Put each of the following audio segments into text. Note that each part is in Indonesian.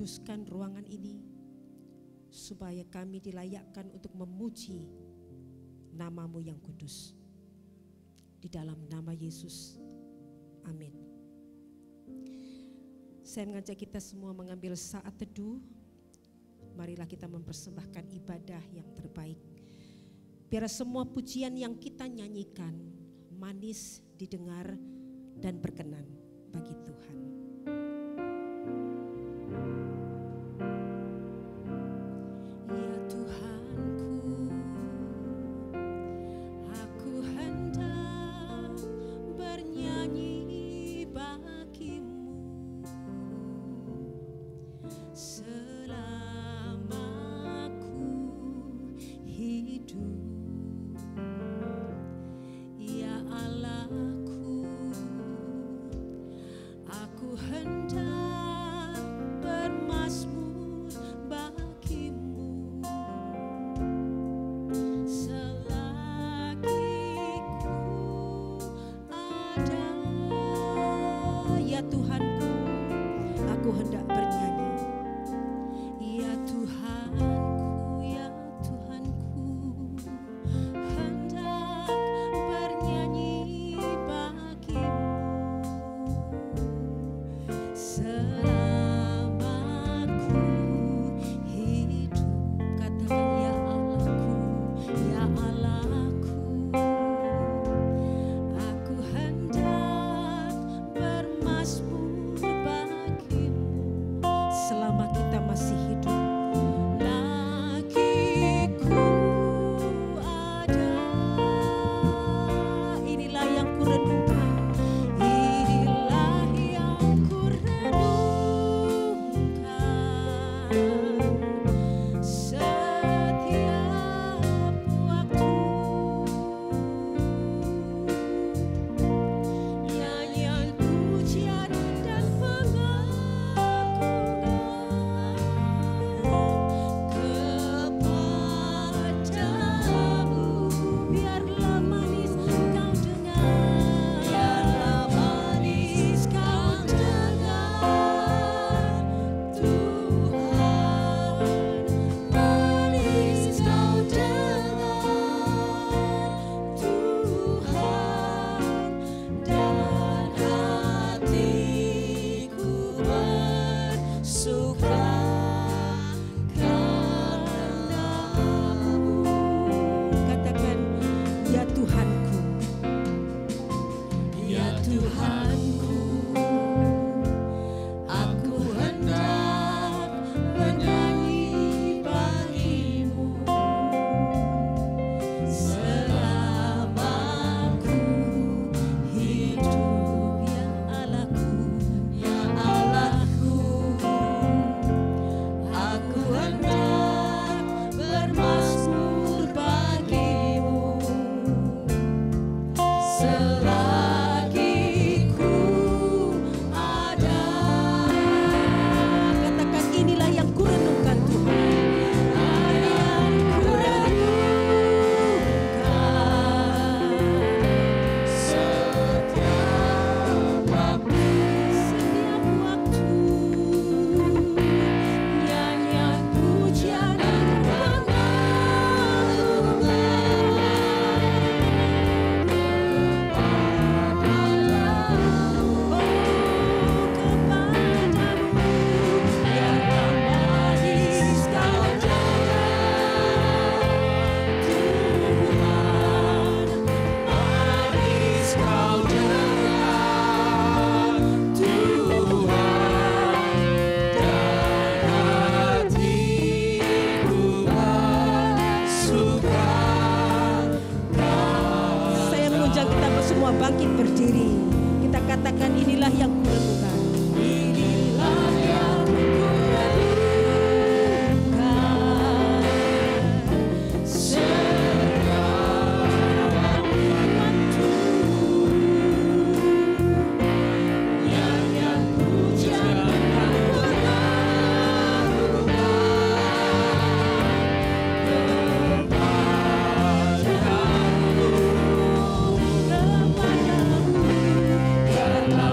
kuduskan ruangan ini, supaya kami dilayakkan untuk memuji nama-Mu yang kudus. Di dalam nama Yesus, amin. Saya mengajak kita semua mengambil saat teduh. Marilah kita mempersembahkan ibadah yang terbaik. Biar semua pujian yang kita nyanyikan manis didengar dan berkenan bagi Tuhan. Ya Tuhanku, aku hendak bernyanyi bagi-Mu selama aku hidup. Ya Allahku, aku hendak bermazmur bagi-Mu selagi ku ada. Ya Tuhanku, aku hendak bernyanyi. Ya Tuhanku, ya Tuhanku, hendak bernyanyi bagi-Mu selama ku hidup. Katakan, ya Allahku, ya Allahku, aku hendak bermazmur bagi-Mu selama kita masih hidup. Lagi ku ada, inilah yang ku renungkan, inilah yang ku renungkan setiap waktu. Nyanyian pujian dan pengagungan kepadamu, biarlah manis kau dengar, biarlah manis kau dengar, Tuhan, manis kau dengar, Tuhan, dan hatiku bersuka karena-Mu. Katakan, ya Tuhanku, ya Tuhanku, aku hendak bernyanyi bagi-Mu selama ku hidup. Ya Allahku, ya Allahku, aku hendak bermazmur bagi-Mu selagi ku ada. Katakan, inilah yang ku renungkan Tuhan, yang ku renungkan setiap waktu, nyanyian pujian dan saya mengundang kita semua bangkit berdiri. Kita katakan, inilah yang ku renungkan, inilah yang ku renungkan setiap waktu. Nyanyian pujian dan pengagungan kepadamu, kepadamu, karena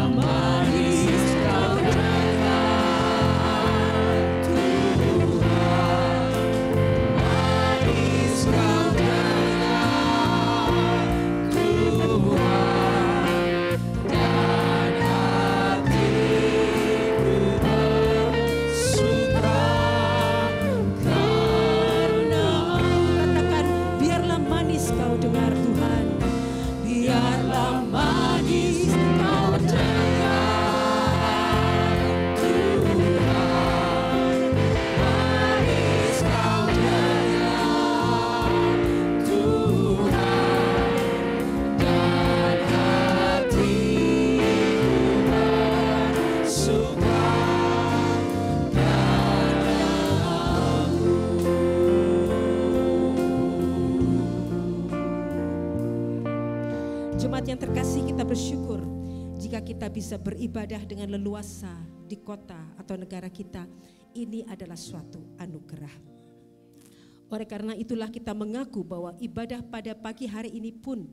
jika kita bisa beribadah dengan leluasa di kota atau negara kita, ini adalah suatu anugerah. Oleh karena itulah kita mengaku bahwa ibadah pada pagi hari ini pun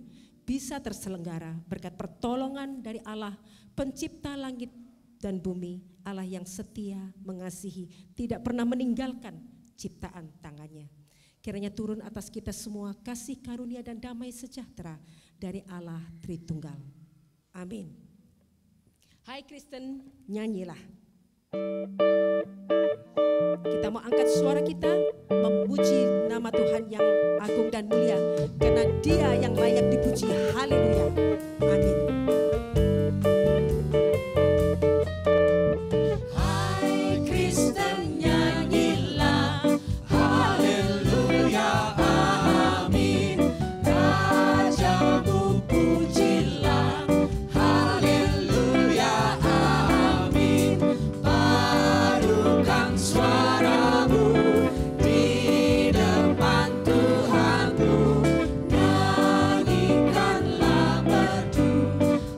bisa terselenggara berkat pertolongan dari Allah, pencipta langit dan bumi, Allah yang setia, mengasihi, tidak pernah meninggalkan ciptaan tangannya. Kiranya turun atas kita semua kasih karunia dan damai sejahtera dari Allah Tritunggal. Amin. Hai Kristen, nyanyilah. Kita mau angkat suara kita memuji nama Tuhan yang agung dan mulia, karena Dia yang layak dipuji. Haleluya. Amin. Hai Kristen, nyanyilah. Haleluya, amin. Rajamu pujilah. Haleluya, amin. Parukan suaramu di depan Tuhanmu. Nyanyikanlah merdu.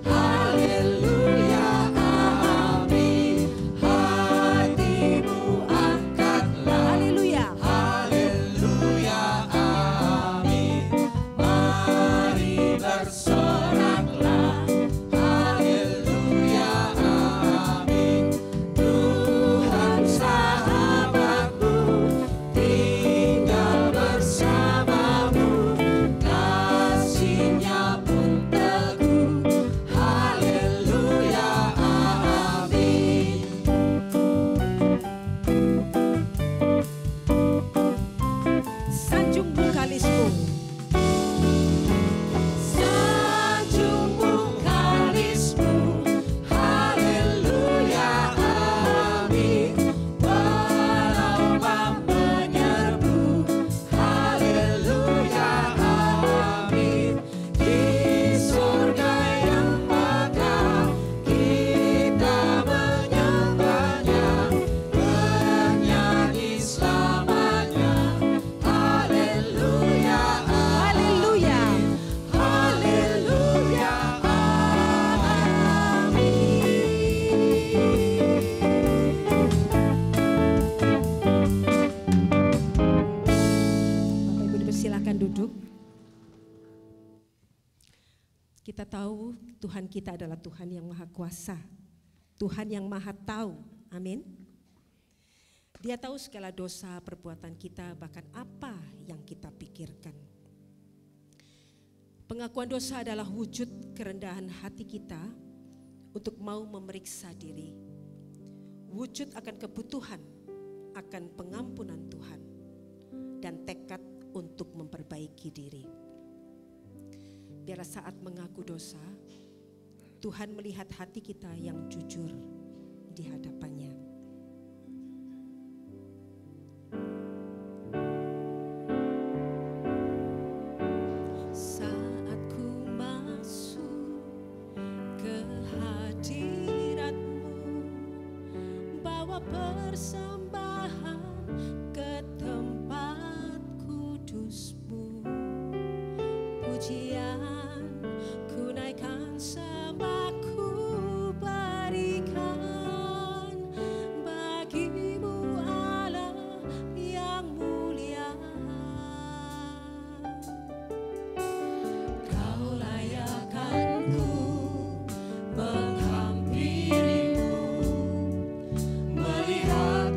Haleluya, amin. Hatimu angkatlah. Haleluya. Haleluya, amin. Mari bersoraklah. Haleluya, amin. Tuhan sahabatmu tinggal bersamamu. Kasih-Nya pun teguh. Haleluya, amin. Sanjung vokalismu. Sanjung vokalismu. Haleluya, amin. Berlomba menyerbu. Haleluya, amin. Di surga yang megah kita menyembahnya, bernyanyi selamanya. Haleluya, Haleluya. haleluya, Bapak Ibu dipersilakan duduk. Kita tahu Tuhan kita adalah Tuhan yang Maha Kuasa, Tuhan yang Maha Tahu. Amin. Dia tahu segala dosa perbuatan kita, bahkan apa yang kita pikirkan. Pengakuan dosa adalah wujud kerendahan hati kita untuk mau memeriksa diri. Wujud akan kebutuhan akan pengampunan Tuhan dan tekad untuk memperbaiki diri. Biarlah saat mengaku dosa, Tuhan melihat hati kita yang jujur di hadapannya. Saat ku masuk ke hadirat-Mu, bawa persembahan ke tempat kudus-Mu. Pujian ku naikkan, sembah ku berikan bagi-Mu Allah yang mulia. Kau layakkanku menghampirimu, melihat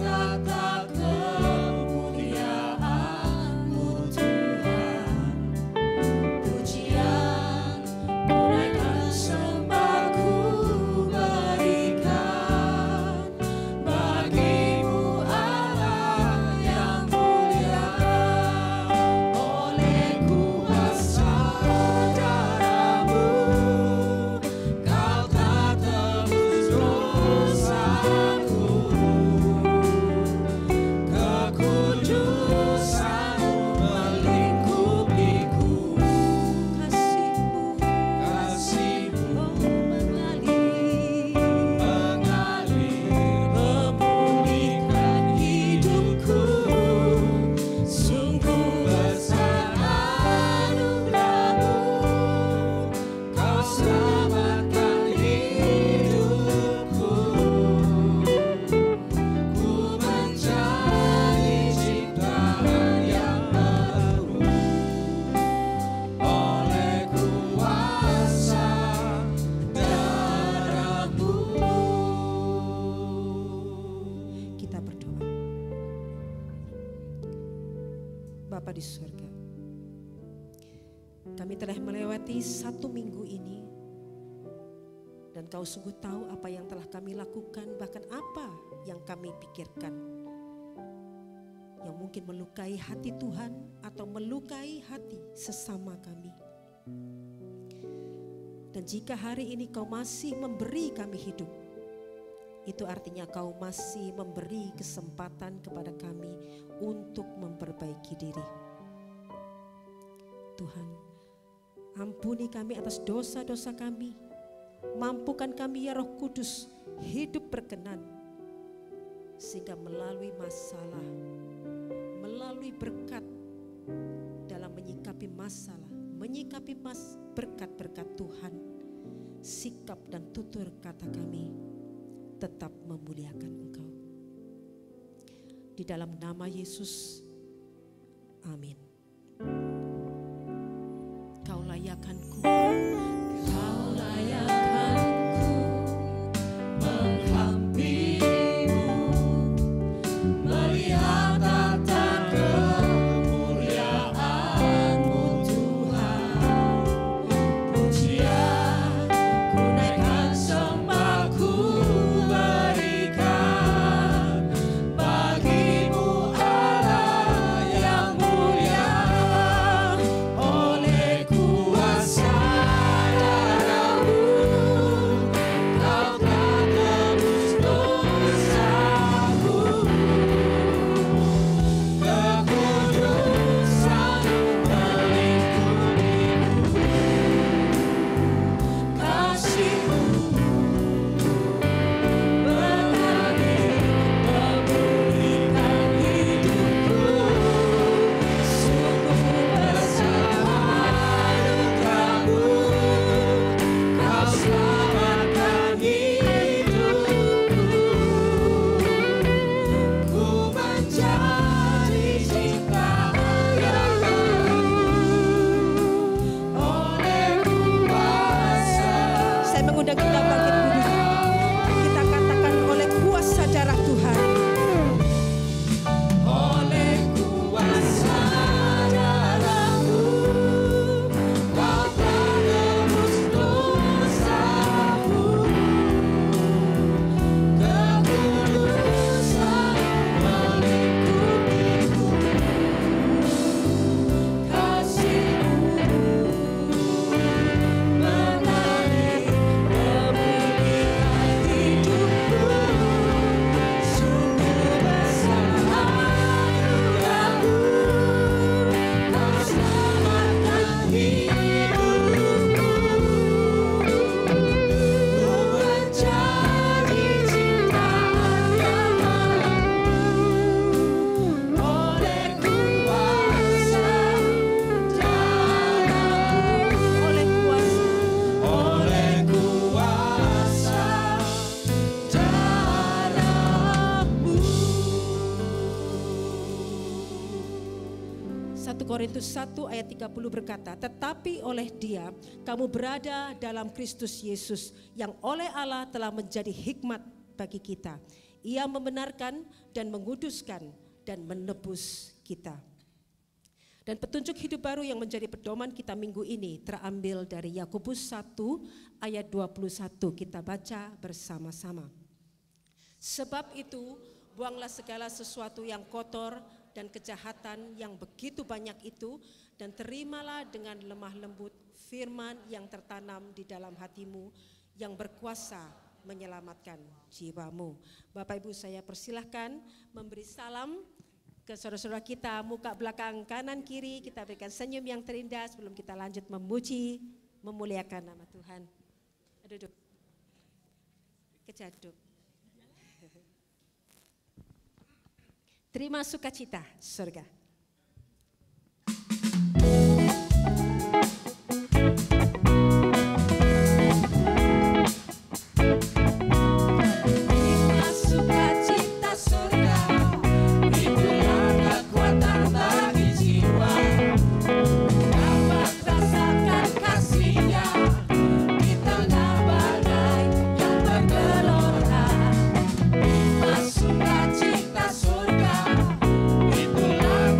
Bapa di surga, kami telah melewati 1 minggu ini, dan Kau sungguh tahu apa yang telah kami lakukan, bahkan apa yang kami pikirkan yang mungkin melukai hati Tuhan atau melukai hati sesama kami. Dan jika hari ini Kau masih memberi kami hidup, itu artinya Kau masih memberi kesempatan kepada kami untuk memperbaiki diri. Tuhan, ampuni kami atas dosa-dosa kami. Mampukan kami ya Roh Kudus hidup berkenan, sehingga melalui masalah, melalui berkat dalam menyikapi masalah, menyikapi berkat-berkat Tuhan, sikap dan tutur kata kami tetap memuliakan Engkau. Di dalam nama Yesus, amin. Kau layakkanku, Kau layakkanku menghampirimu, melihat tata kemuliaan-Mu Tuhan. Pujian ku naikkan, sembah ku berikan bagimu Allah yang mulia. Oleh kuasa darah-Mu Kau telah tebus dosaku. Kekudusan-Mu melingkupiku. Kasih-Mu mengalir memulihkan hidupku. Sungguh bersama duka-Mu Kau selamatkan hidupku. Ku menjadi ciptaan-Mu oleh kuasa. saya mengundang kita bangkit dulu. Kita katakan oleh kuasa darah Tuhan. Oleh kuasa darah-Mu Kau telah tebus dosaku. Kekudusan-Mu melingkupiku. Kasih-Mu mengalir memulihkan hidupku. Sungguh bersama duka-Mu Kau selamatkan hidupku. Ku menjadi ciptaan-Mu oleh kuasa darah-Mu. Oleh kuasa, Oleh kuasa darah-Mu. 1 Korintus 1 ayat 30 berkata, tetapi oleh Dia kamu berada dalam Kristus Yesus, yang oleh Allah telah menjadi hikmat bagi kita. Ia membenarkan dan menguduskan dan menebus kita. Dan petunjuk hidup baru yang menjadi pedoman kita minggu ini terambil dari Yakobus 1 ayat 21. Kita baca bersama-sama. Sebab itu, buanglah segala sesuatu yang kotor dan kejahatan yang begitu banyak itu, dan terimalah dengan lemah lembut firman yang tertanam di dalam hatimu, yang berkuasa menyelamatkan jiwamu. Bapak Ibu, saya persilahkan memberi salam ke saudara-saudara kita, muka belakang kanan kiri. Kita berikan senyum yang terindah sebelum kita lanjut memuji, memuliakan nama Tuhan. Duduk. Kejaduk. Terima sukacita surga. Terima sukacita surga, itulah kekuatan bagi jiwa. Dapat rasakan kasih-Nya di tengah badai yang bergelora. Terima sukacita surga, itulah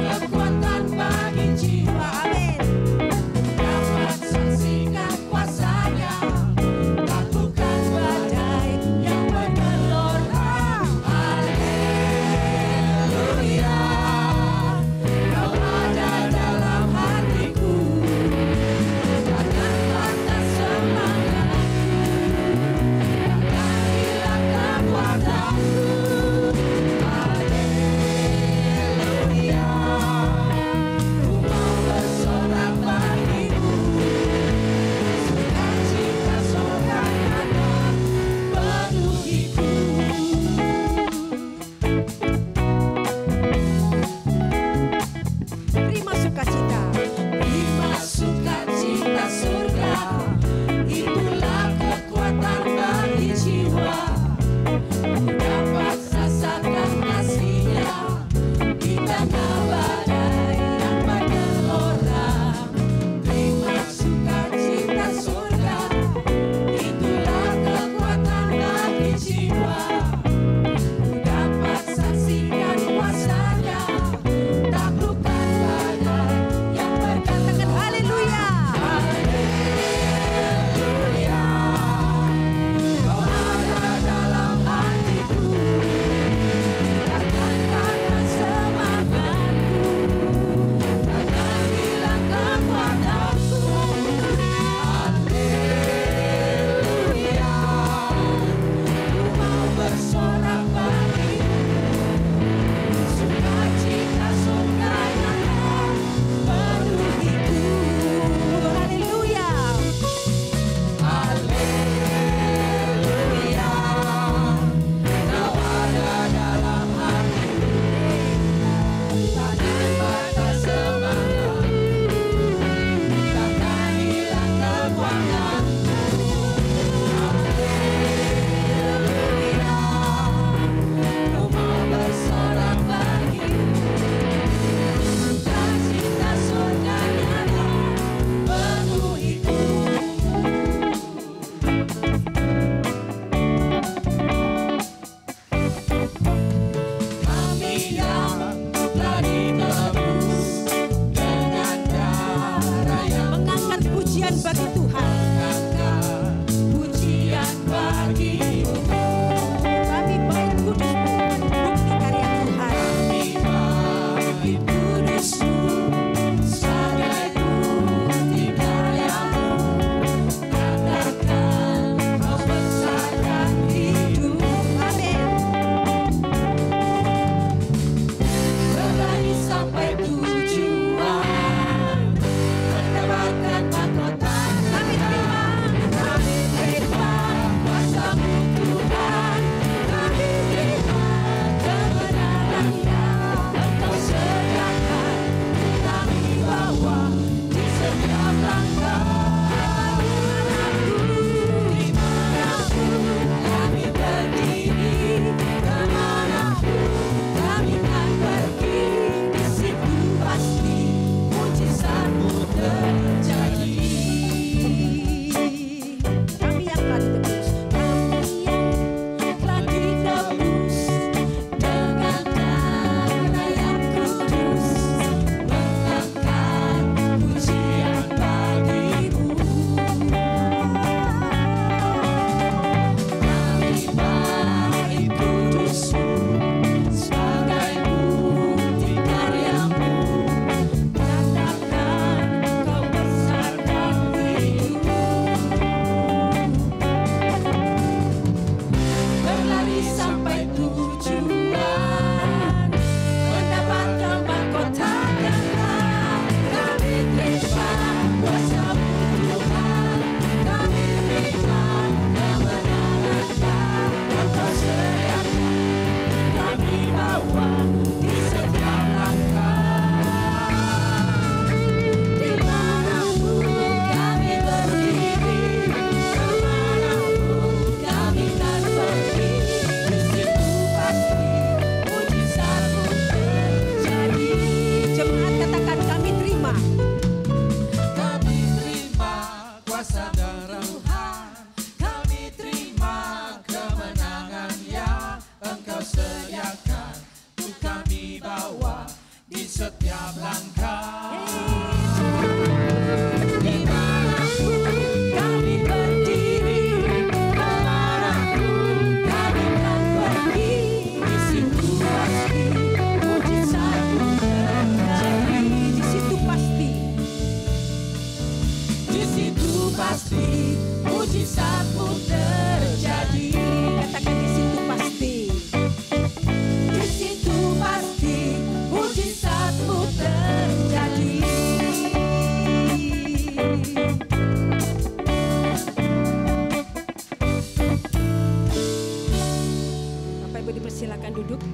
Silakan duduk.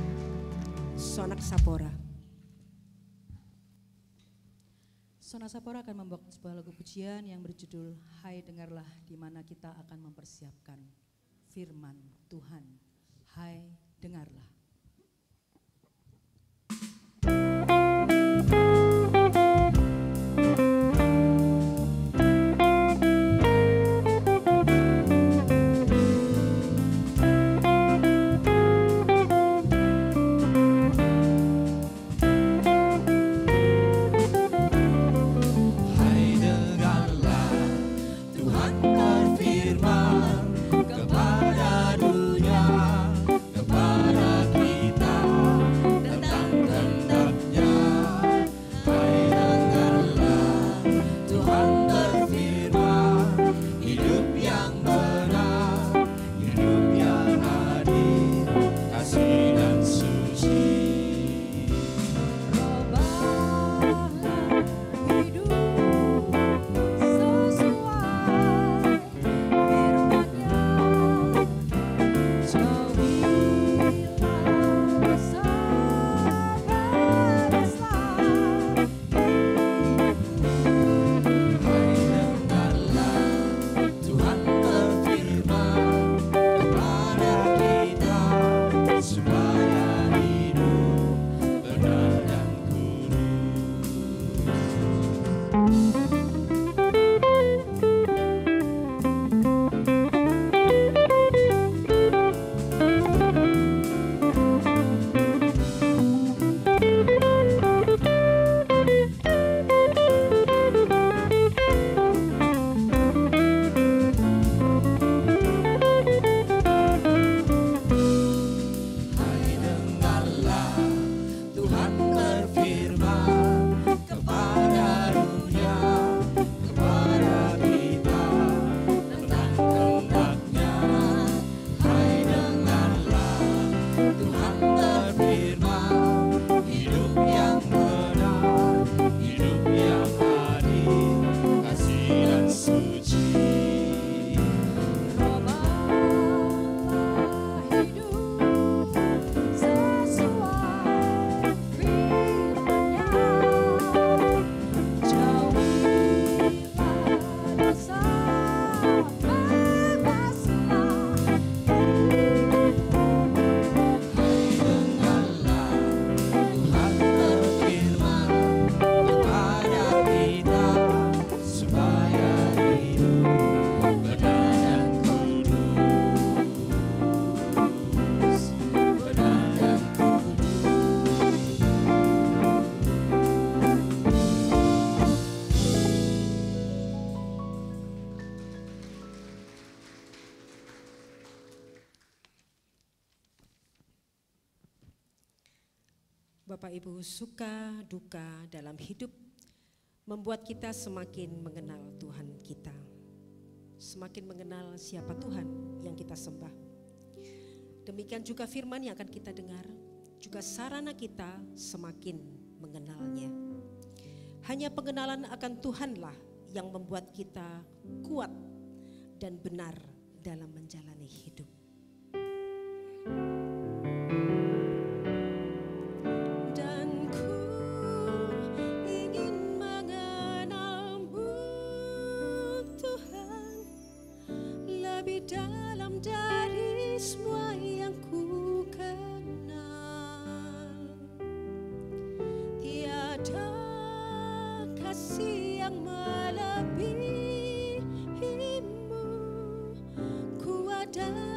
Sonak Sapora. Sonak Sapora akan membawa sebuah lagu pujian yang berjudul Hai Dengarlah, di mana kita akan mempersiapkan firman Tuhan. Hai dengarlah. Bapak Ibu, suka duka dalam hidup membuat kita semakin mengenal Tuhan kita, semakin mengenal siapa Tuhan yang kita sembah. Demikian juga firman yang akan kita dengar, juga sarana kita semakin mengenalnya. Hanya pengenalan akan Tuhanlah yang membuat kita kuat dan benar dalam menjalani hidup. Dalam dari semua yang ku kenal, tiada kasih yang melebihimu. Ku ada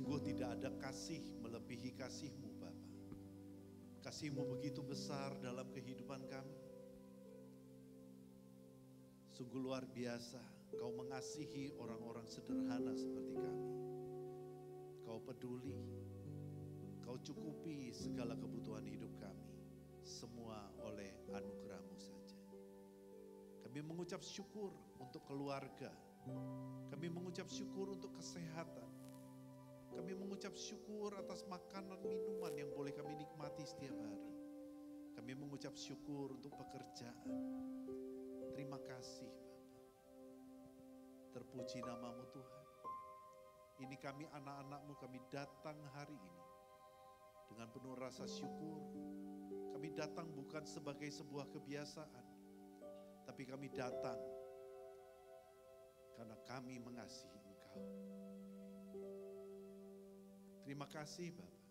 Sungguh tidak ada kasih melebihi kasih-Mu Bapa. Kasih-Mu begitu besar dalam kehidupan kami. Sungguh luar biasa, Kau mengasihi orang-orang sederhana seperti kami. Kau peduli, Kau cukupi segala kebutuhan hidup kami, semua oleh anugerah-Mu saja. Kami mengucap syukur untuk keluarga, kami mengucap syukur untuk kesehatan, kami mengucap syukur atas makanan minuman yang boleh kami nikmati setiap hari. Kami mengucap syukur untuk pekerjaan. Terima kasih Bapa. Terpuji nama-Mu Tuhan. Ini kami anak-anak-Mu, kami datang hari ini dengan penuh rasa syukur. Kami datang bukan sebagai sebuah kebiasaan, tapi kami datang karena kami mengasihi Engkau. Terima kasih Bapa.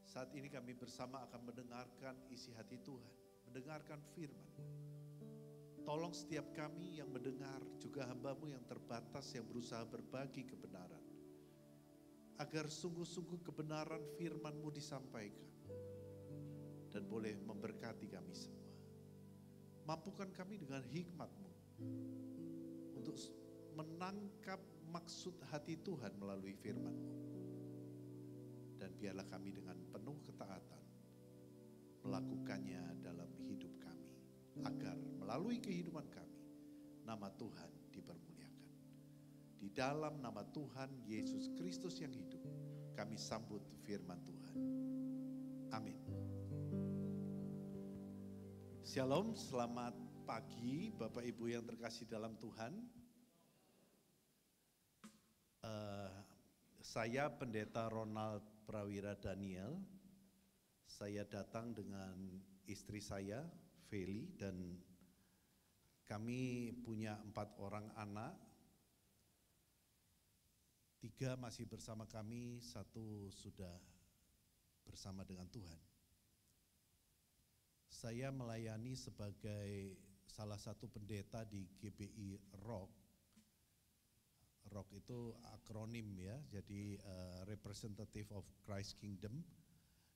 Saat ini kami bersama akan mendengarkan isi hati Tuhan, mendengarkan firman-Mu. Tolong setiap kami yang mendengar, juga hamba-Mu yang terbatas yang berusaha berbagi kebenaran, agar sungguh-sungguh kebenaran firman-Mu disampaikan dan boleh memberkati kami semua. Mampukan kami dengan hikmat-Mu untuk menangkap maksud hati Tuhan melalui firman-Mu. Dan biarlah kami dengan penuh ketaatan melakukannya dalam hidup kami, agar melalui kehidupan kami nama Tuhan dipermuliakan. Di dalam nama Tuhan Yesus Kristus yang hidup, kami sambut firman Tuhan. Amin. Shalom, selamat pagi Bapak Ibu yang terkasih dalam Tuhan. Saya Pendeta Ronald Prawira Daniel. Saya datang dengan istri saya, Feli, dan kami punya 4 orang anak. 3 masih bersama kami, 1 sudah bersama dengan Tuhan. Saya melayani sebagai salah satu pendeta di GBI Rock. Rock itu akronim ya, jadi Representative of Christ Kingdom.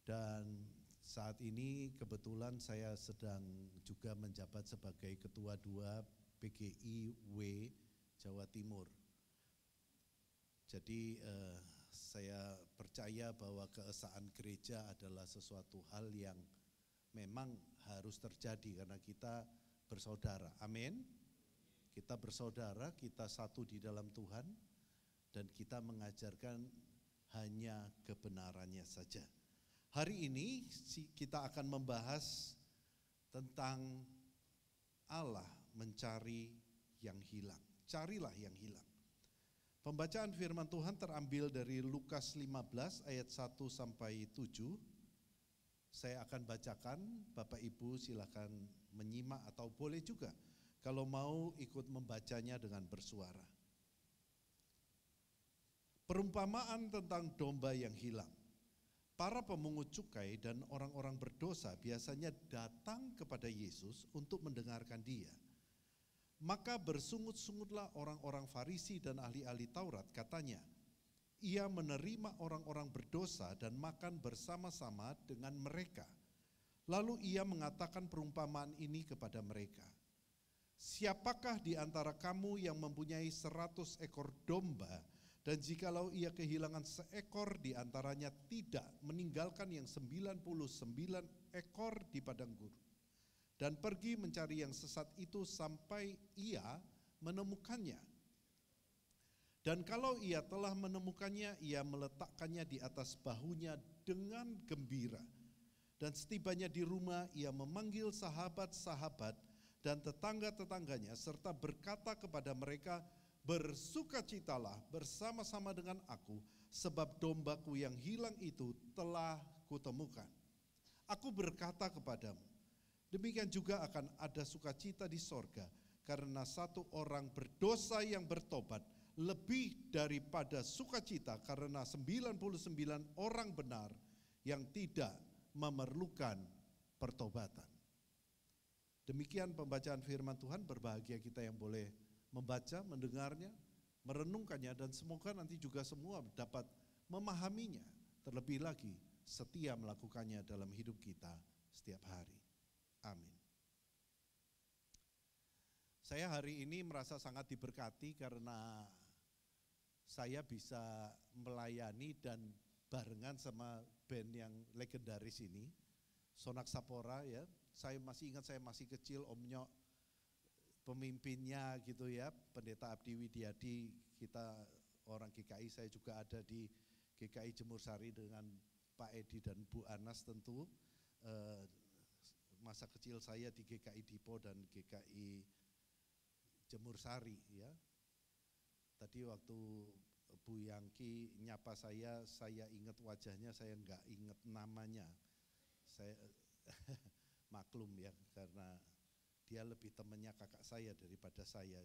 Dan saat ini kebetulan saya sedang juga menjabat sebagai Ketua 2 PGI W Jawa Timur. Jadi saya percaya bahwa keesaan gereja adalah sesuatu hal yang memang harus terjadi karena kita bersaudara. Amin. Kita bersaudara, kita satu di dalam Tuhan, dan kita mengajarkan hanya kebenarannya saja. Hari ini kita akan membahas tentang Allah mencari yang hilang. Carilah yang hilang. Pembacaan firman Tuhan terambil dari Lukas 15 ayat 1 sampai 7. Saya akan bacakan, Bapak Ibu silakan menyimak atau boleh juga kalau mau ikut membacanya dengan bersuara. Perumpamaan tentang domba yang hilang. Para pemungut cukai dan orang-orang berdosa biasanya datang kepada Yesus untuk mendengarkan Dia. Maka bersungut-sungutlah orang-orang Farisi dan ahli-ahli Taurat, katanya, Ia menerima orang-orang berdosa dan makan bersama-sama dengan mereka. Lalu Ia mengatakan perumpamaan ini kepada mereka. Siapakah di antara kamu yang mempunyai 100 ekor domba, dan jikalau ia kehilangan seekor di antaranya tidak meninggalkan yang 99 ekor di padang gurun, dan pergi mencari yang sesat itu sampai ia menemukannya. Dan kalau ia telah menemukannya, ia meletakkannya di atas bahunya dengan gembira. Dan setibanya di rumah, ia memanggil sahabat-sahabat dan tetangga-tetangganya, serta berkata kepada mereka, bersukacitalah bersama-sama dengan aku, sebab dombaku yang hilang itu telah kutemukan. Aku berkata kepadamu, demikian juga akan ada sukacita di sorga, karena satu orang berdosa yang bertobat, lebih daripada sukacita karena 99 orang benar yang tidak memerlukan pertobatan. Demikian pembacaan firman Tuhan. Berbahagia kita yang boleh membaca, mendengarnya, merenungkannya, dan semoga nanti juga semua dapat memahaminya, terlebih lagi setia melakukannya dalam hidup kita setiap hari. Amin. Saya hari ini merasa sangat diberkati karena saya bisa melayani dan barengan sama band yang legendaris ini, Sonak Sapora ya. Saya masih ingat, saya masih kecil, Om Nyok pemimpinnya gitu ya, Pendeta Abdi Widiadi, kita orang GKI, saya juga ada di GKI Jemur Sari dengan Pak Edi dan Bu Anas tentu. Masa kecil saya di GKI Dipo dan GKI Jemur Sari ya. Tadi waktu Bu Yangki nyapa saya ingat wajahnya, saya enggak ingat namanya. Saya maklum ya, karena dia lebih temannya kakak saya daripada saya.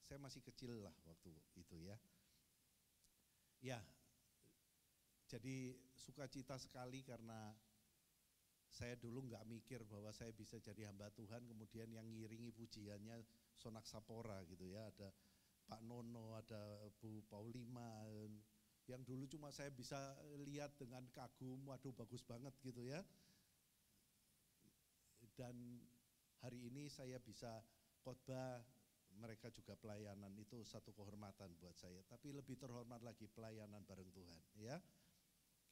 Saya masih kecil lah waktu itu ya. Ya, jadi sukacita sekali karena saya dulu enggak mikir bahwa saya bisa jadi hamba Tuhan, kemudian yang ngiringi pujiannya Sonak Sapora gitu ya, ada Pak Nono, ada Bu Paulima, yang dulu cuma saya bisa lihat dengan kagum, waduh bagus banget gitu ya. Dan hari ini saya bisa khotbah, mereka juga pelayanan, itu satu kehormatan buat saya. Tapi lebih terhormat lagi pelayanan bareng Tuhan ya.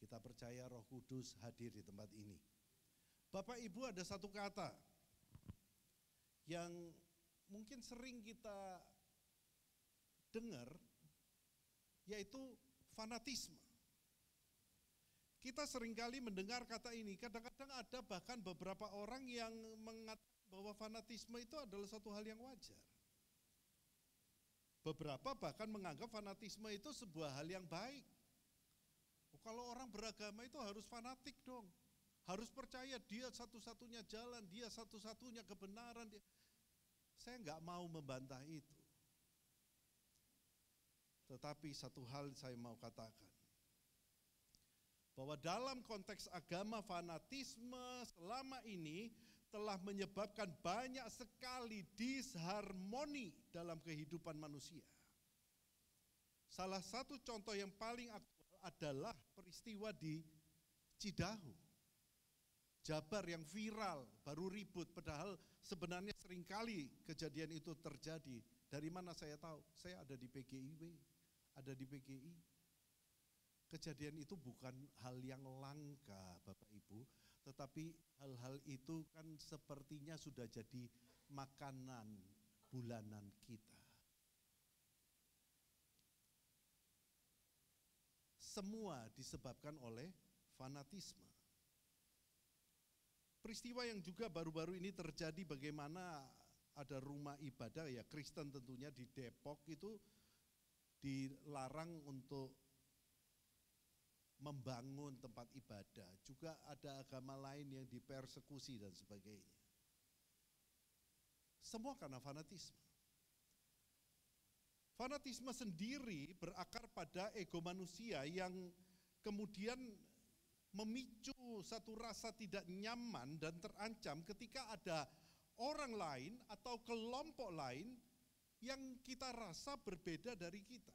Kita percaya Roh Kudus hadir di tempat ini. Bapak Ibu, ada satu kata yang mungkin sering kita dengar, yaitu fanatisme. Kita seringkali mendengar kata ini, kadang-kadang ada bahkan beberapa orang yang mengatakan bahwa fanatisme itu adalah satu hal yang wajar. Beberapa bahkan menganggap fanatisme itu sebuah hal yang baik. Kalau orang beragama itu harus fanatik dong, harus percaya dia satu-satunya jalan, dia satu-satunya kebenaran. Saya enggak mau membantah itu. Tetapi satu hal saya mau katakan, bahwa dalam konteks agama fanatisme selama ini telah menyebabkan banyak sekali disharmoni dalam kehidupan manusia. Salah satu contoh yang paling aktual adalah peristiwa di Cidahu, Jabar yang viral, baru ribut, padahal sebenarnya seringkali kejadian itu terjadi. Dari mana saya tahu? Saya ada di PGIW, ada di PGI. Kejadian itu bukan hal yang langka Bapak Ibu, tetapi hal-hal itu kan sepertinya sudah jadi makanan bulanan kita. Semua disebabkan oleh fanatisme. Peristiwa yang juga baru-baru ini terjadi, bagaimana ada rumah ibadah ya Kristen tentunya di Depok itu dilarang untuk membangun tempat ibadah, juga ada agama lain yang dipersekusi dan sebagainya. Semua karena fanatisme. Fanatisme sendiri berakar pada ego manusia yang kemudian memicu satu rasa tidak nyaman dan terancam ketika ada orang lain atau kelompok lain yang kita rasa berbeda dari kita.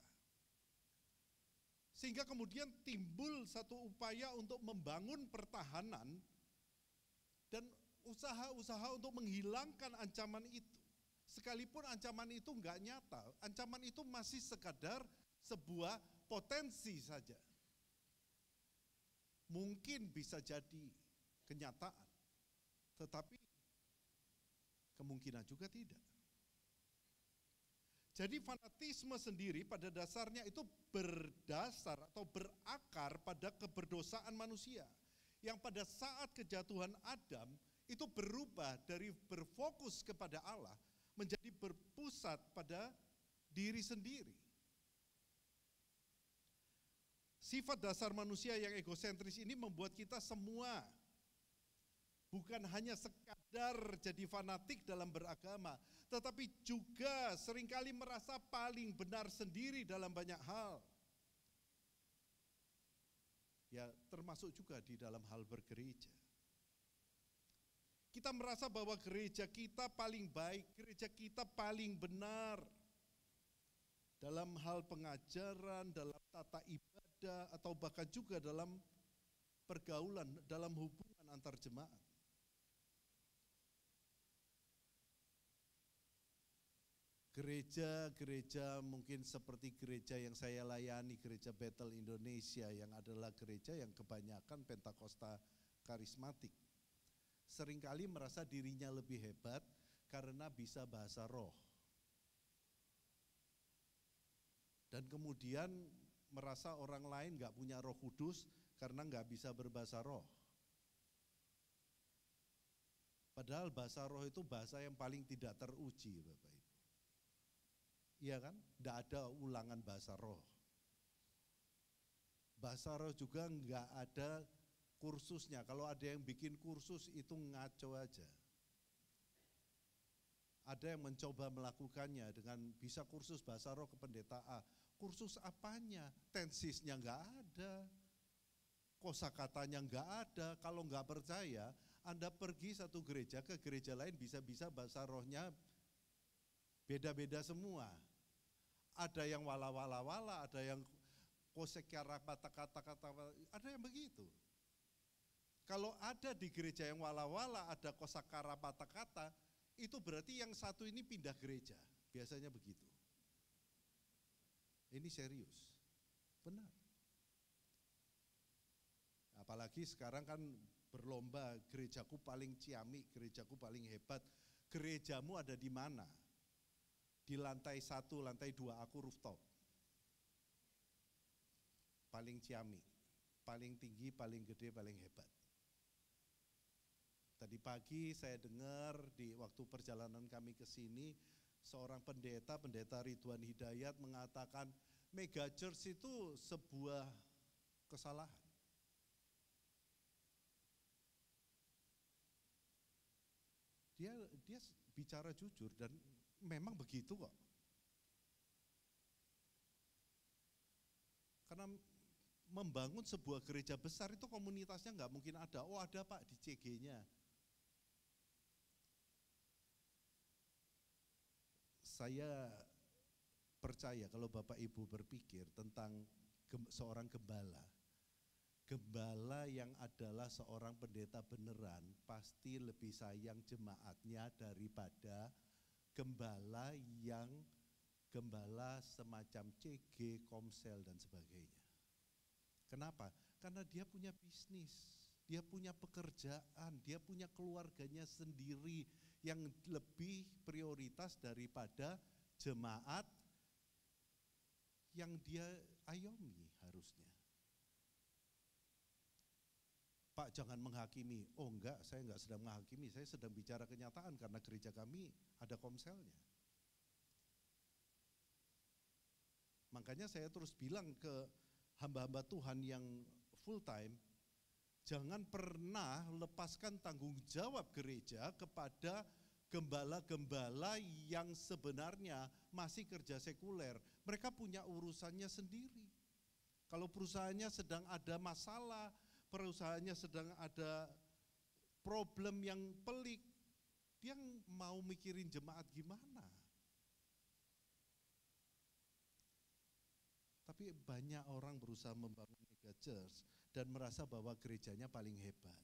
Sehingga kemudian timbul satu upaya untuk membangun pertahanan dan usaha-usaha untuk menghilangkan ancaman itu. Sekalipun ancaman itu enggak nyata, ancaman itu masih sekadar sebuah potensi saja. Mungkin bisa jadi kenyataan, tetapi kemungkinan juga tidak. Jadi fanatisme sendiri pada dasarnya itu berdasar atau berakar pada keberdosaan manusia. Yang pada saat kejatuhan Adam itu berubah dari berfokus kepada Allah menjadi berpusat pada diri sendiri. Sifat dasar manusia yang egosentris ini membuat kita semua bukan hanya sekadar jadi fanatik dalam beragama, tetapi juga seringkali merasa paling benar sendiri dalam banyak hal. Ya, termasuk juga di dalam hal bergereja. Kita merasa bahwa gereja kita paling baik, gereja kita paling benar dalam hal pengajaran, dalam tata ibadah, ibadah, atau bahkan juga dalam pergaulan, dalam hubungan antar jemaat. Gereja-gereja mungkin seperti gereja yang saya layani, gereja Bethel Indonesia, yang adalah gereja yang kebanyakan Pentakosta karismatik, seringkali merasa dirinya lebih hebat karena bisa bahasa roh. Dan kemudian merasa orang lain gak punya Roh Kudus karena gak bisa berbahasa roh. Padahal bahasa roh itu bahasa yang paling tidak teruji, Bapak Ibu. Iya kan? Tidak ada ulangan bahasa roh. Bahasa roh juga enggak ada kursusnya. Kalau ada yang bikin kursus itu ngaco aja. Ada yang mencoba melakukannya dengan bisa kursus bahasa roh ke pendeta A. Kursus apanya? Tensisnya enggak ada. Kosakatanya enggak ada. Kalau enggak percaya, Anda pergi satu gereja ke gereja lain, bisa-bisa bahasa rohnya beda-beda semua. Ada yang wala-wala-wala, ada yang kosekara kata-kata, ada yang begitu. Kalau ada di gereja yang wala-wala, ada kosakara kata-kata, itu berarti yang satu ini pindah gereja. Biasanya begitu. Ini serius, benar. Apalagi sekarang kan berlomba, gerejaku paling ciamik, gerejaku paling hebat. Gerejamu ada di mana? Di lantai 1, lantai 2 aku rooftop. Paling ciamik, paling tinggi, paling gede, paling hebat. Tadi pagi saya dengar di waktu perjalanan kami ke sini, seorang pendeta Ridwan Hidayat mengatakan mega church itu sebuah kesalahan. Dia bicara jujur dan memang begitu kok. Karena membangun sebuah gereja besar itu komunitasnya nggak mungkin ada. Oh ada Pak di CG-nya. Saya percaya kalau Bapak Ibu berpikir tentang seorang gembala. Gembala yang adalah seorang pendeta beneran pasti lebih sayang jemaatnya daripada gembala semacam CG, Komsel dan sebagainya. Kenapa? Karena dia punya bisnis, dia punya pekerjaan, dia punya keluarganya sendiri yang lebih prioritas daripada jemaat yang dia ayomi harusnya. Pak jangan menghakimi. Oh enggak, saya enggak sedang menghakimi, saya sedang bicara kenyataan karena gereja kami ada komselnya. Makanya saya terus bilang ke hamba-hamba Tuhan yang full time, jangan pernah lepaskan tanggung jawab gereja kepada gembala-gembala yang sebenarnya masih kerja sekuler. Mereka punya urusannya sendiri. Kalau perusahaannya sedang ada masalah, perusahaannya sedang ada problem yang pelik, dia mau mikirin jemaat gimana? Tapi banyak orang berusaha membangun mega church dan merasa bahwa gerejanya paling hebat.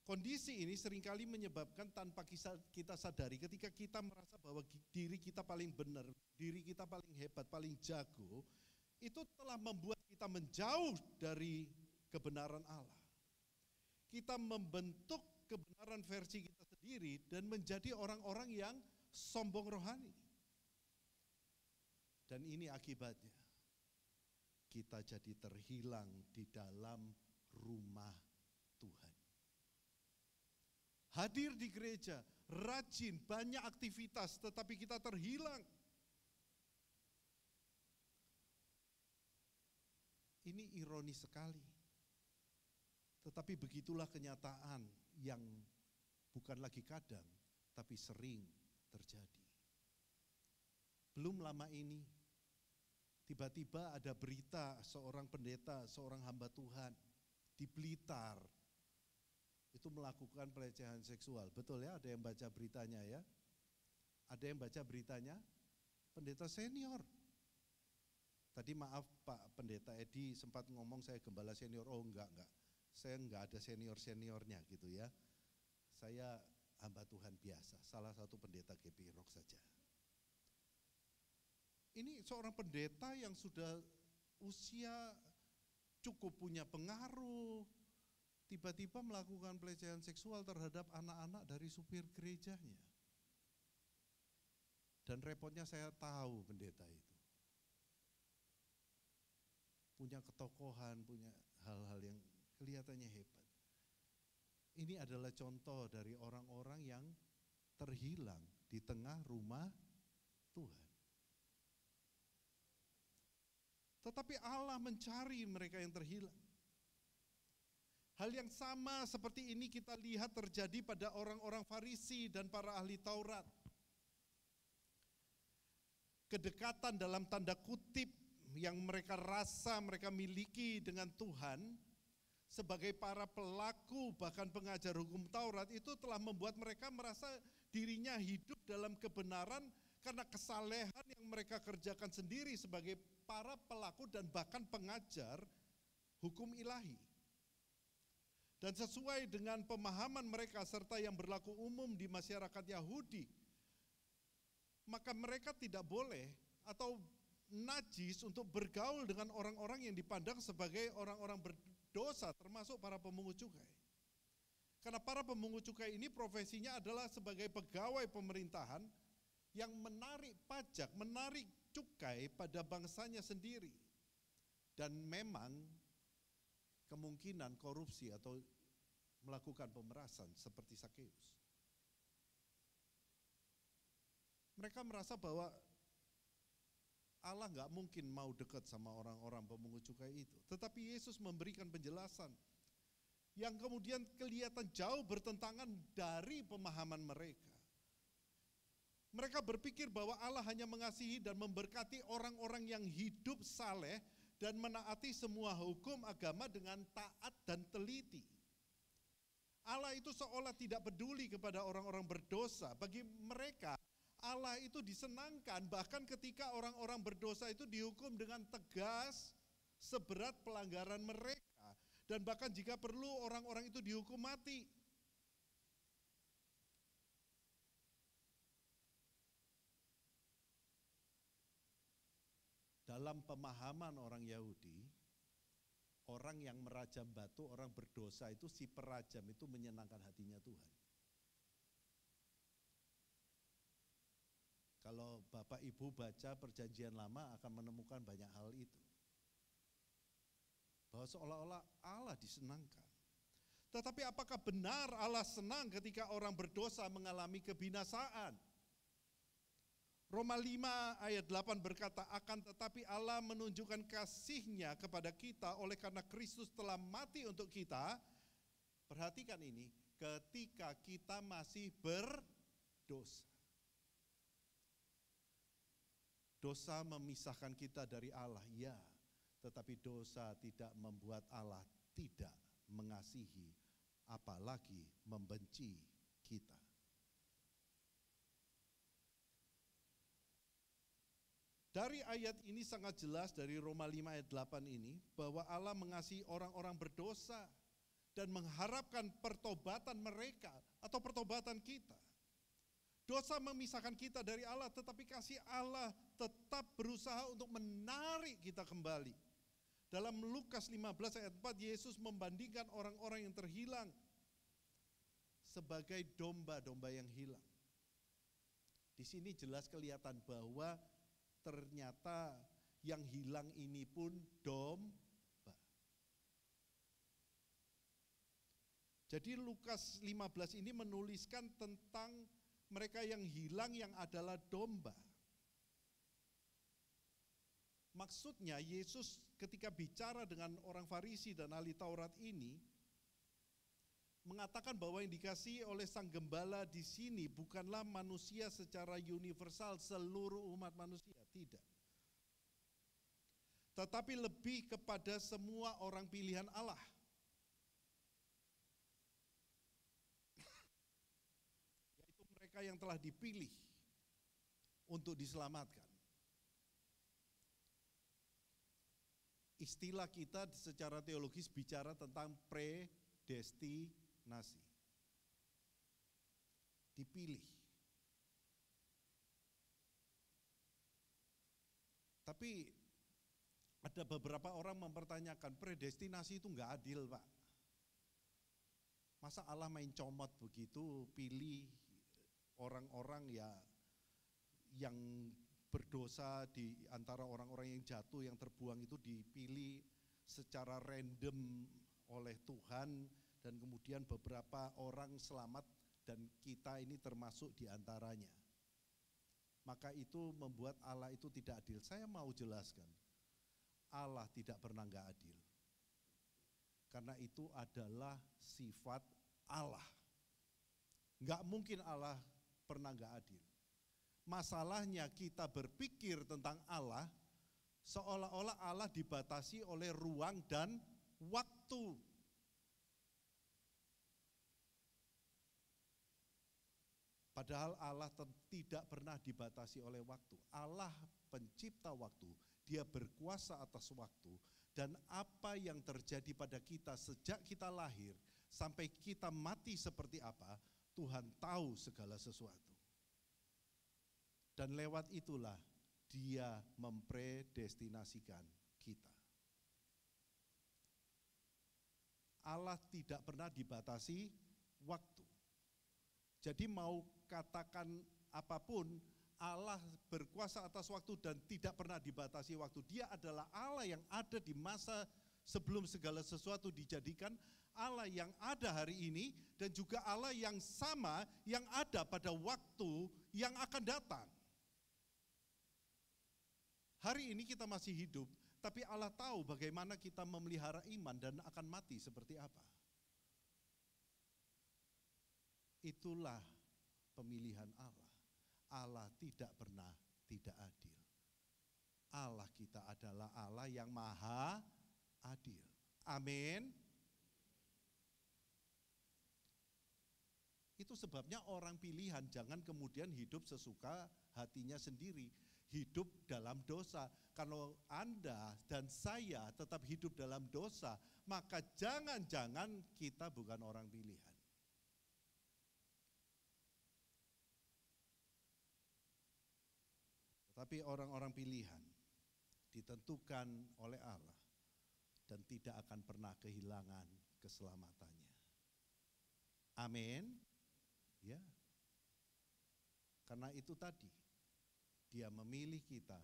Kondisi ini seringkali menyebabkan tanpa kita sadari ketika kita merasa bahwa diri kita paling benar, diri kita paling hebat, paling jago, itu telah membuat kita menjauh dari kebenaran Allah. Kita membentuk kebenaran versi kita sendiri dan menjadi orang-orang yang sombong rohani. Dan ini akibatnya. Kita jadi terhilang di dalam rumah Tuhan. Hadir di gereja, rajin, banyak aktivitas, tetapi kita terhilang. Ini ironi sekali. Tetapi begitulah kenyataan yang bukan lagi kadang, tapi sering terjadi. Belum lama ini, tiba-tiba ada berita seorang pendeta, seorang hamba Tuhan di Blitar, itu melakukan pelecehan seksual. Betul ya, ada yang baca beritanya ya? Ada yang baca beritanya? pendeta senior. Tadi maaf Pak Pendeta Edi sempat ngomong saya gembala senior. Oh enggak. Saya enggak ada senior-seniornya gitu ya. Saya hamba Tuhan biasa, salah satu pendeta GPI Rock saja. Ini seorang pendeta yang sudah usia cukup punya pengaruh, tiba-tiba melakukan pelecehan seksual terhadap anak-anak dari supir gerejanya. Dan repotnya saya tahu pendeta itu. Punya ketokohan, punya hal-hal yang kelihatannya hebat. Ini adalah contoh dari orang-orang yang terhilang di tengah rumah Tuhan. Tetapi Allah mencari mereka yang terhilang. Hal yang sama seperti ini kita lihat terjadi pada orang-orang Farisi dan para ahli Taurat. Kedekatan dalam tanda kutip yang mereka rasa mereka miliki dengan Tuhan sebagai para pelaku bahkan pengajar hukum Taurat itu telah membuat mereka merasa dirinya hidup dalam kebenaran karena kesalehan yang mereka kerjakan sendiri sebagai para pelaku dan bahkan pengajar hukum ilahi. Dan sesuai dengan pemahaman mereka serta yang berlaku umum di masyarakat Yahudi, maka mereka tidak boleh atau najis untuk bergaul dengan orang-orang yang dipandang sebagai orang-orang berdosa, termasuk para pemungut cukai. Karena para pemungut cukai ini profesinya adalah sebagai pegawai pemerintahan yang menarik pajak, menarik cukai pada bangsanya sendiri. Dan memang kemungkinan korupsi atau melakukan pemerasan seperti Sakeus. Mereka merasa bahwa Allah nggak mungkin mau dekat sama orang-orang pemungut cukai itu. Tetapi Yesus memberikan penjelasan yang kemudian kelihatan jauh bertentangan dari pemahaman mereka. Mereka berpikir bahwa Allah hanya mengasihi dan memberkati orang-orang yang hidup saleh dan menaati semua hukum agama dengan taat dan teliti. Allah itu seolah tidak peduli kepada orang-orang berdosa. Bagi mereka, Allah itu disenangkan bahkan ketika orang-orang berdosa itu dihukum dengan tegas seberat pelanggaran mereka. Dan bahkan jika perlu orang-orang itu dihukum mati. Dalam pemahaman orang Yahudi, orang yang merajam batu, orang berdosa itu si perajam itu menyenangkan hatinya Tuhan. Kalau Bapak Ibu baca Perjanjian Lama akan menemukan banyak hal itu. Bahwa seolah-olah Allah disenangkan. Tetapi apakah benar Allah senang ketika orang berdosa mengalami kebinasaan? Roma 5 ayat 8 berkata, akan tetapi Allah menunjukkan kasih-Nya kepada kita oleh karena Kristus telah mati untuk kita. Perhatikan ini, ketika kita masih berdosa. Dosa memisahkan kita dari Allah, ya. Tetapi dosa tidak membuat Allah tidak mengasihi, apalagi membenci kita. Dari ayat ini sangat jelas dari Roma 5 ayat 8 ini bahwa Allah mengasihi orang-orang berdosa dan mengharapkan pertobatan mereka atau pertobatan kita. Dosa memisahkan kita dari Allah, tetapi kasih Allah tetap berusaha untuk menarik kita kembali. Dalam Lukas 15 ayat 4, Yesus membandingkan orang-orang yang terhilang sebagai domba-domba yang hilang. Di sini jelas kelihatan bahwa ternyata yang hilang ini pun domba. Jadi Lukas 15 ini menuliskan tentang mereka yang hilang yang adalah domba. Maksudnya Yesus ketika bicara dengan orang Farisi dan ahli Taurat ini mengatakan bahwa yang dikasihi oleh sang gembala di sini bukanlah manusia secara universal, seluruh umat manusia, tidak. Tetapi lebih kepada semua orang pilihan Allah. Yaitu mereka yang telah dipilih untuk diselamatkan. istilah kita secara teologis bicara tentang predestinasi. Dipilih. Tapi ada beberapa orang mempertanyakan, predestinasi itu enggak adil, Pak. Masa Allah main comot begitu, pilih orang-orang ya yang berdosa di antara orang-orang yang jatuh, yang terbuang itu dipilih secara random oleh Tuhan, dan kemudian beberapa orang selamat dan kita ini termasuk di antaranya. Maka itu membuat Allah itu tidak adil. Saya mau jelaskan, Allah tidak pernah enggak adil. Karena itu adalah sifat Allah. Enggak mungkin Allah pernah enggak adil. Masalahnya kita berpikir tentang Allah seolah-olah Allah dibatasi oleh ruang dan waktu. Padahal Allah tidak pernah dibatasi oleh waktu. Allah pencipta waktu, Dia berkuasa atas waktu, dan apa yang terjadi pada kita sejak kita lahir sampai kita mati seperti apa, Tuhan tahu segala sesuatu. Dan lewat itulah Dia mempredestinasikan kita. Allah tidak pernah dibatasi waktu. Jadi mau katakan apapun, Allah berkuasa atas waktu dan tidak pernah dibatasi waktu. Dia adalah Allah yang ada di masa sebelum segala sesuatu dijadikan, Allah yang ada hari ini, dan juga Allah yang sama yang ada pada waktu yang akan datang. Hari ini kita masih hidup, tapi Allah tahu bagaimana kita memelihara iman dan akan mati seperti apa. Itulah pemilihan Allah. Allah tidak pernah tidak adil. Allah kita adalah Allah yang maha adil. Amin. Itu sebabnya orang pilihan jangan kemudian hidup sesuka hatinya sendiri. Hidup dalam dosa. Kalau Anda dan saya tetap hidup dalam dosa, maka jangan-jangan kita bukan orang pilihan. Tapi orang-orang pilihan ditentukan oleh Allah dan tidak akan pernah kehilangan keselamatannya. Amin. Ya. Karena itu tadi Dia memilih kita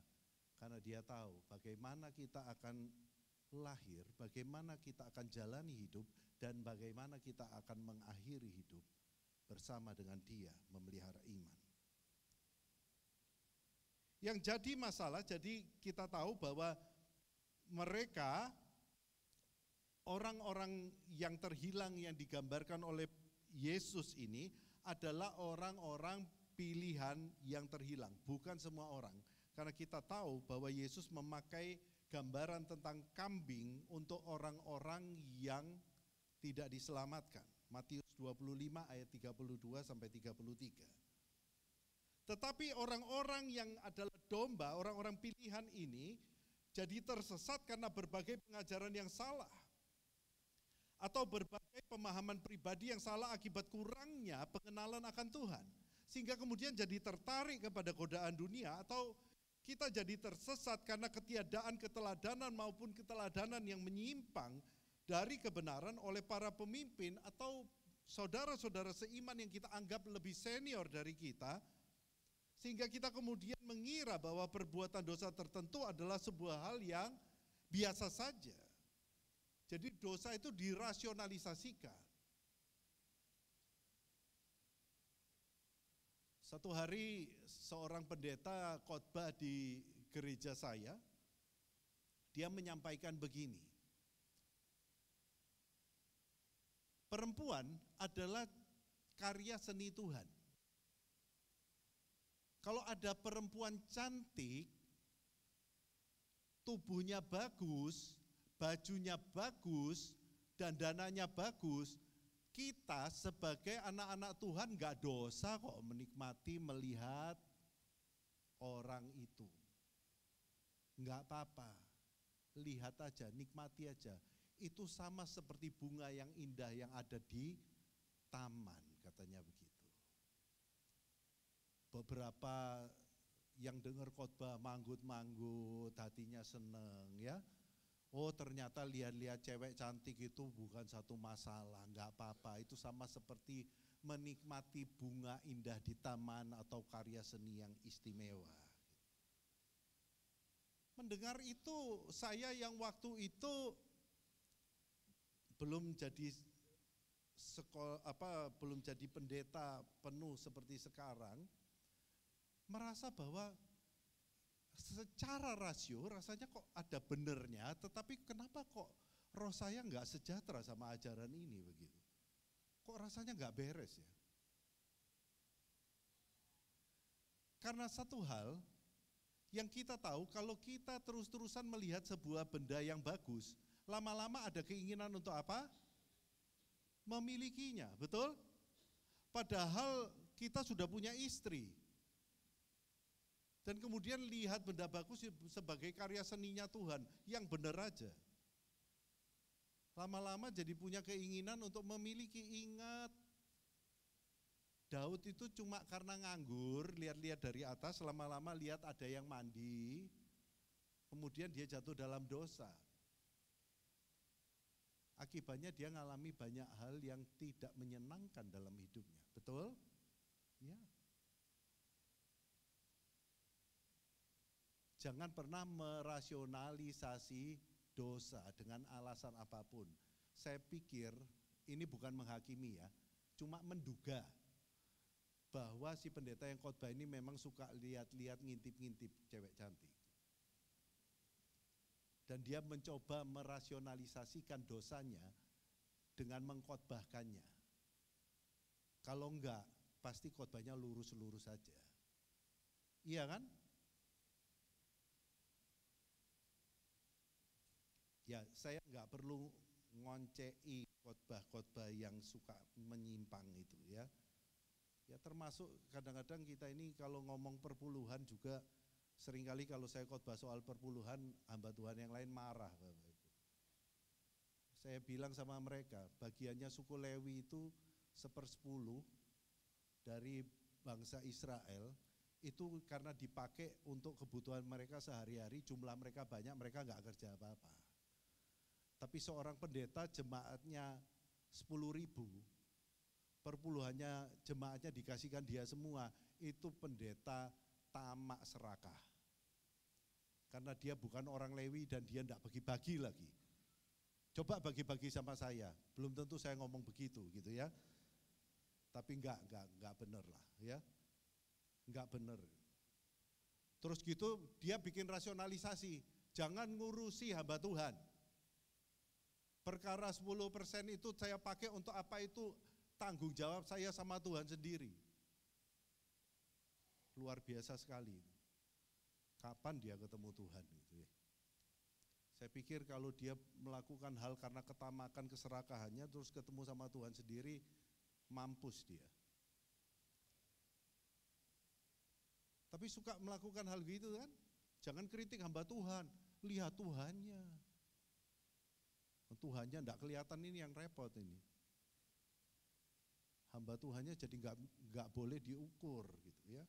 karena Dia tahu bagaimana kita akan lahir, bagaimana kita akan jalani hidup, dan bagaimana kita akan mengakhiri hidup bersama dengan Dia memelihara iman. Yang jadi masalah, jadi kita tahu bahwa mereka, orang-orang yang terhilang yang digambarkan oleh Yesus ini adalah orang-orang pilihan yang terhilang, bukan semua orang. Karena kita tahu bahwa Yesus memakai gambaran tentang kambing untuk orang-orang yang tidak diselamatkan. Matius 25 ayat 32 sampai 33. Tetapi orang-orang yang adalah domba, orang-orang pilihan ini jadi tersesat karena berbagai pengajaran yang salah. Atau berbagai pemahaman pribadi yang salah akibat kurangnya pengenalan akan Tuhan. Sehingga kemudian jadi tertarik kepada godaan dunia, atau kita jadi tersesat karena ketiadaan keteladanan maupun keteladanan yang menyimpang dari kebenaran oleh para pemimpin atau saudara-saudara seiman yang kita anggap lebih senior dari kita. Sehingga kita kemudian mengira bahwa perbuatan dosa tertentu adalah sebuah hal yang biasa saja. Jadi dosa itu dirasionalisasikan. Satu hari seorang pendeta khotbah di gereja saya, dia menyampaikan begini. Perempuan adalah karya seni Tuhan. Kalau ada perempuan cantik, tubuhnya bagus, bajunya bagus, dandanannya bagus, kita sebagai anak-anak Tuhan gak dosa kok menikmati melihat orang itu. Gak apa-apa. lihat aja, nikmati aja. Itu sama seperti bunga yang indah yang ada di taman, katanya begitu. Beberapa yang dengar khotbah manggut-manggut, hatinya seneng ya. Oh ternyata lihat-lihat cewek cantik itu bukan satu masalah, enggak apa-apa. Itu sama seperti menikmati bunga indah di taman atau karya seni yang istimewa. Mendengar itu, saya yang waktu itu belum jadi belum jadi pendeta penuh seperti sekarang, merasa bahwa secara rasio rasanya kok ada benernya, tetapi kenapa kok roh saya enggak sejahtera sama ajaran ini begitu? Kok rasanya enggak beres ya? Karena satu hal yang kita tahu, kalau kita terus-terusan melihat sebuah benda yang bagus, lama-lama ada keinginan untuk apa? Memilikinya, betul? Padahal kita sudah punya istri. Dan kemudian lihat benda bagus sebagai karya seninya Tuhan, yang benar aja. Lama-lama jadi punya keinginan untuk memiliki. Ingat, Daud itu cuma karena nganggur, lihat-lihat dari atas, lama-lama lihat ada yang mandi, kemudian dia jatuh dalam dosa. Akibatnya dia ngalami banyak hal yang tidak menyenangkan dalam hidupnya, betul? Ya. Jangan pernah merasionalisasi dosa dengan alasan apapun. Saya pikir ini bukan menghakimi ya, cuma menduga bahwa si pendeta yang khotbah ini memang suka lihat-lihat, ngintip-ngintip cewek cantik. Dan dia mencoba merasionalisasikan dosanya dengan mengkhotbahkannya. Kalau enggak, pasti khotbahnya lurus-lurus saja. Iya kan? Ya, saya enggak perlu ngoncei khotbah-khotbah yang suka menyimpang itu ya. Ya termasuk kadang-kadang kita ini kalau ngomong perpuluhan juga seringkali kalau saya khotbah soal perpuluhan, hamba Tuhan yang lain marah. Bapak Ibu. Saya bilang sama mereka, bagiannya suku Lewi itu 1/10 dari bangsa Israel, itu karena dipakai untuk kebutuhan mereka sehari-hari, jumlah mereka banyak, mereka enggak kerja apa-apa. Tapi seorang pendeta jemaatnya 10.000, perpuluhannya jemaatnya dikasihkan dia semua, itu pendeta tamak serakah. Karena dia bukan orang Lewi dan dia enggak bagi-bagi lagi. Coba bagi-bagi sama saya, belum tentu saya ngomong begitu gitu ya. Tapi enggak benar lah ya. Enggak benar. Terus gitu dia bikin rasionalisasi, jangan ngurusi hamba Tuhan. Perkara 10% itu saya pakai untuk apa, itu tanggung jawab saya sama Tuhan sendiri. Luar biasa sekali. Kapan dia ketemu Tuhan gitu ya. Saya pikir kalau dia melakukan hal karena ketamakan keserakahannya terus ketemu sama Tuhan sendiri, mampus dia. Tapi suka melakukan hal gitu kan? Jangan kritik hamba Tuhan, lihat Tuhannya. Tuhannya enggak kelihatan, ini yang repot ini. Hamba Tuhannya jadi enggak boleh diukur gitu ya.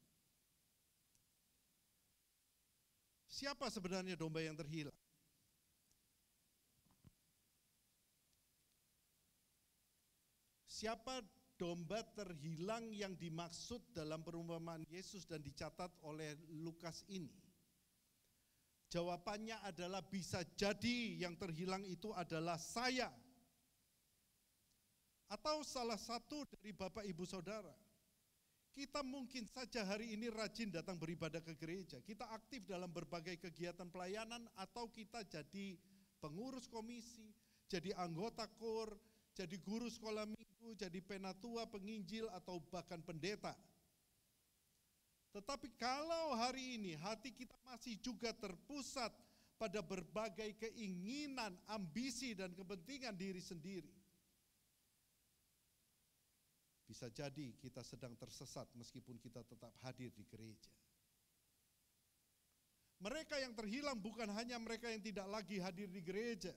Siapa sebenarnya domba yang terhilang? Siapa domba terhilang yang dimaksud dalam perumpamaan Yesus dan dicatat oleh Lukas ini? Jawabannya adalah bisa jadi yang terhilang itu adalah saya. Atau salah satu dari Bapak Ibu Saudara. Kita mungkin saja hari ini rajin datang beribadah ke gereja. Kita aktif dalam berbagai kegiatan pelayanan atau kita jadi pengurus komisi, jadi anggota KOR, jadi guru sekolah minggu, jadi penatua, penginjil atau bahkan pendeta. Tetapi kalau hari ini hati kita masih juga terpusat pada berbagai keinginan, ambisi dan kepentingan diri sendiri, bisa jadi kita sedang tersesat meskipun kita tetap hadir di gereja. Mereka yang terhilang bukan hanya mereka yang tidak lagi hadir di gereja.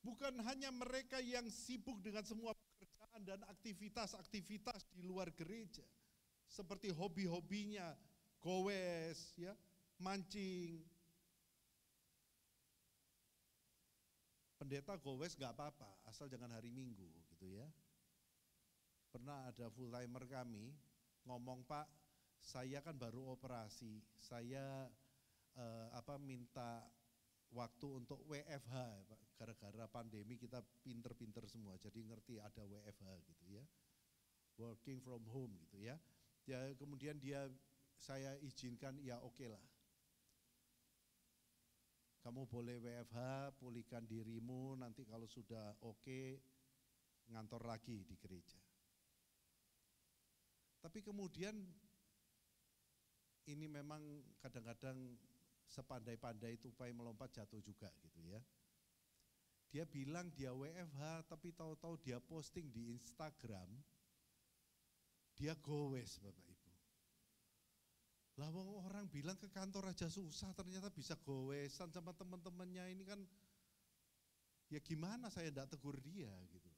Bukan hanya mereka yang sibuk dengan semua pekerjaan dan aktivitas-aktivitas di luar gereja. Seperti hobi-hobinya, gowes, ya, mancing. Pendeta gowes gak apa-apa, asal jangan hari Minggu gitu ya. Pernah ada full timer kami ngomong, Pak, saya kan baru operasi, saya minta waktu untuk WFH, Pak. Gara-gara pandemi kita pinter-pinter semua, jadi ngerti ada WFH gitu ya, working from home gitu ya. Ya kemudian saya izinkan, ya oke lah. Kamu boleh WFH, pulihkan dirimu, nanti kalau sudah oke, ngantor lagi di gereja. Tapi kemudian ini memang kadang-kadang sepandai-pandai tupai melompat jatuh juga gitu ya. Dia bilang dia WFH, tapi tahu-tahu dia posting di Instagram, dia gowes Bapak Ibu. Lah orang bilang ke kantor aja susah, ternyata bisa gowesan sama teman-temannya, ini kan ya gimana saya enggak tegur dia gitu.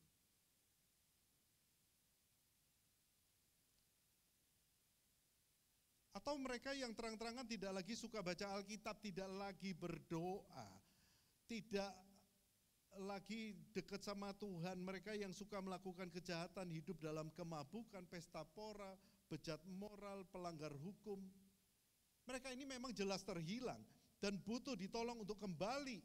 Atau mereka yang terang-terangan tidak lagi suka baca Alkitab, tidak lagi berdoa, tidak lagi dekat sama Tuhan, mereka yang suka melakukan kejahatan, hidup dalam kemabukan, pesta pora, bejat moral, pelanggar hukum. Mereka ini memang jelas terhilang dan butuh ditolong untuk kembali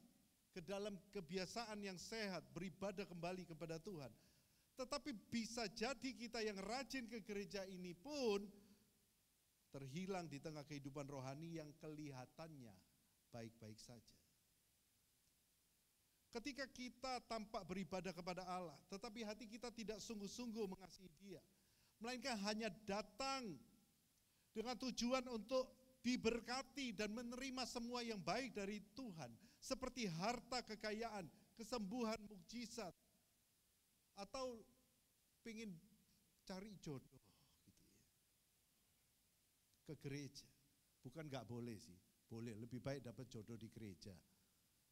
ke dalam kebiasaan yang sehat, beribadah kembali kepada Tuhan. Tetapi bisa jadi kita yang rajin ke gereja ini pun terhilang di tengah kehidupan rohani yang kelihatannya baik-baik saja. Ketika kita tampak beribadah kepada Allah, tetapi hati kita tidak sungguh-sungguh mengasihi Dia, melainkan hanya datang dengan tujuan untuk diberkati dan menerima semua yang baik dari Tuhan, seperti harta, kekayaan, kesembuhan, mukjizat, atau pengen cari jodoh ke gereja. Bukan gak boleh sih, boleh, lebih baik dapat jodoh di gereja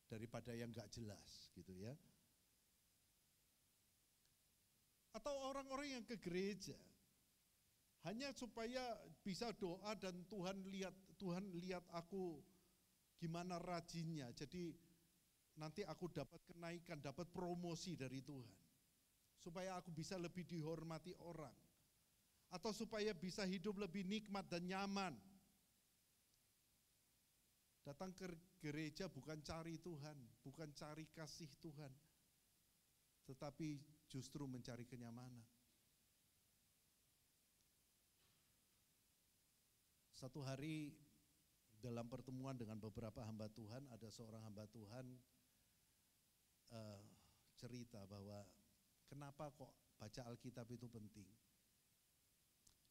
daripada yang gak jelas gitu ya. Atau orang-orang yang ke gereja hanya supaya bisa doa dan Tuhan lihat aku gimana rajinnya, jadi nanti aku dapat kenaikan, dapat promosi dari Tuhan, supaya aku bisa lebih dihormati orang, atau supaya bisa hidup lebih nikmat dan nyaman. Datang ke gereja bukan cari Tuhan, bukan cari kasih Tuhan, tetapi justru mencari kenyamanan. Satu hari dalam pertemuan dengan beberapa hamba Tuhan, ada seorang hamba Tuhan cerita bahwa kenapa kok baca Alkitab itu penting.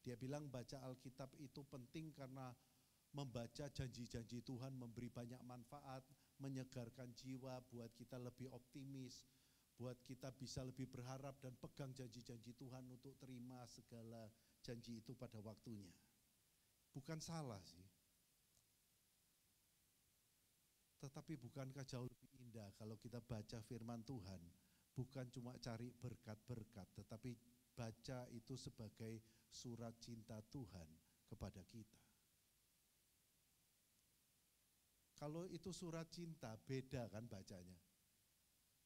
Dia bilang baca Alkitab itu penting karena membaca janji-janji Tuhan memberi banyak manfaat, menyegarkan jiwa, buat kita lebih optimis, buat kita bisa lebih berharap dan pegang janji-janji Tuhan untuk terima segala janji itu pada waktunya. Bukan salah sih. Tetapi bukankah jauh lebih indah kalau kita baca firman Tuhan, bukan cuma cari berkat-berkat, tetapi baca itu sebagai surat cinta Tuhan kepada kita. Kalau itu surat cinta, beda kan bacanya.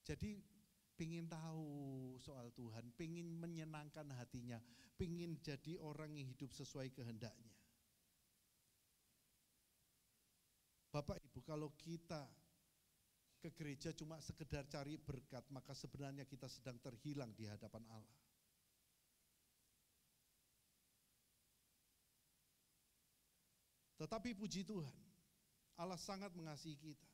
Jadi pingin tahu soal Tuhan, pingin menyenangkan hatinya, pingin jadi orang yang hidup sesuai kehendaknya. Bapak Ibu, kalau kita ke gereja cuma sekedar cari berkat, maka sebenarnya kita sedang terhilang di hadapan Allah. Tetapi puji Tuhan, Allah sangat mengasihi kita.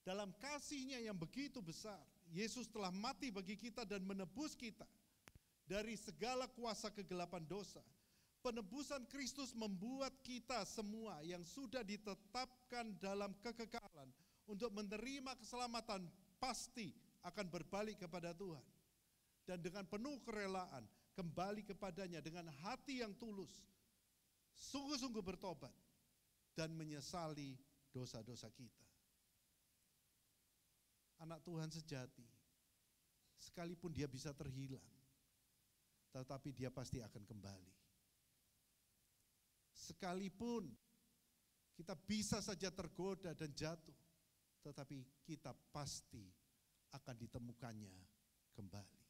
Dalam kasih-Nya yang begitu besar, Yesus telah mati bagi kita dan menebus kita dari segala kuasa kegelapan dosa. Penebusan Kristus membuat kita semua yang sudah ditetapkan dalam kekekalan untuk menerima keselamatan pasti akan berbalik kepada Tuhan. Dan dengan penuh kerelaan kembali kepadanya dengan hati yang tulus, sungguh-sungguh bertobat dan menyesali dosa-dosa kita. Anak Tuhan sejati, sekalipun dia bisa terhilang, tetapi dia pasti akan kembali. Sekalipun kita bisa saja tergoda dan jatuh, tetapi kita pasti akan ditemukannya kembali.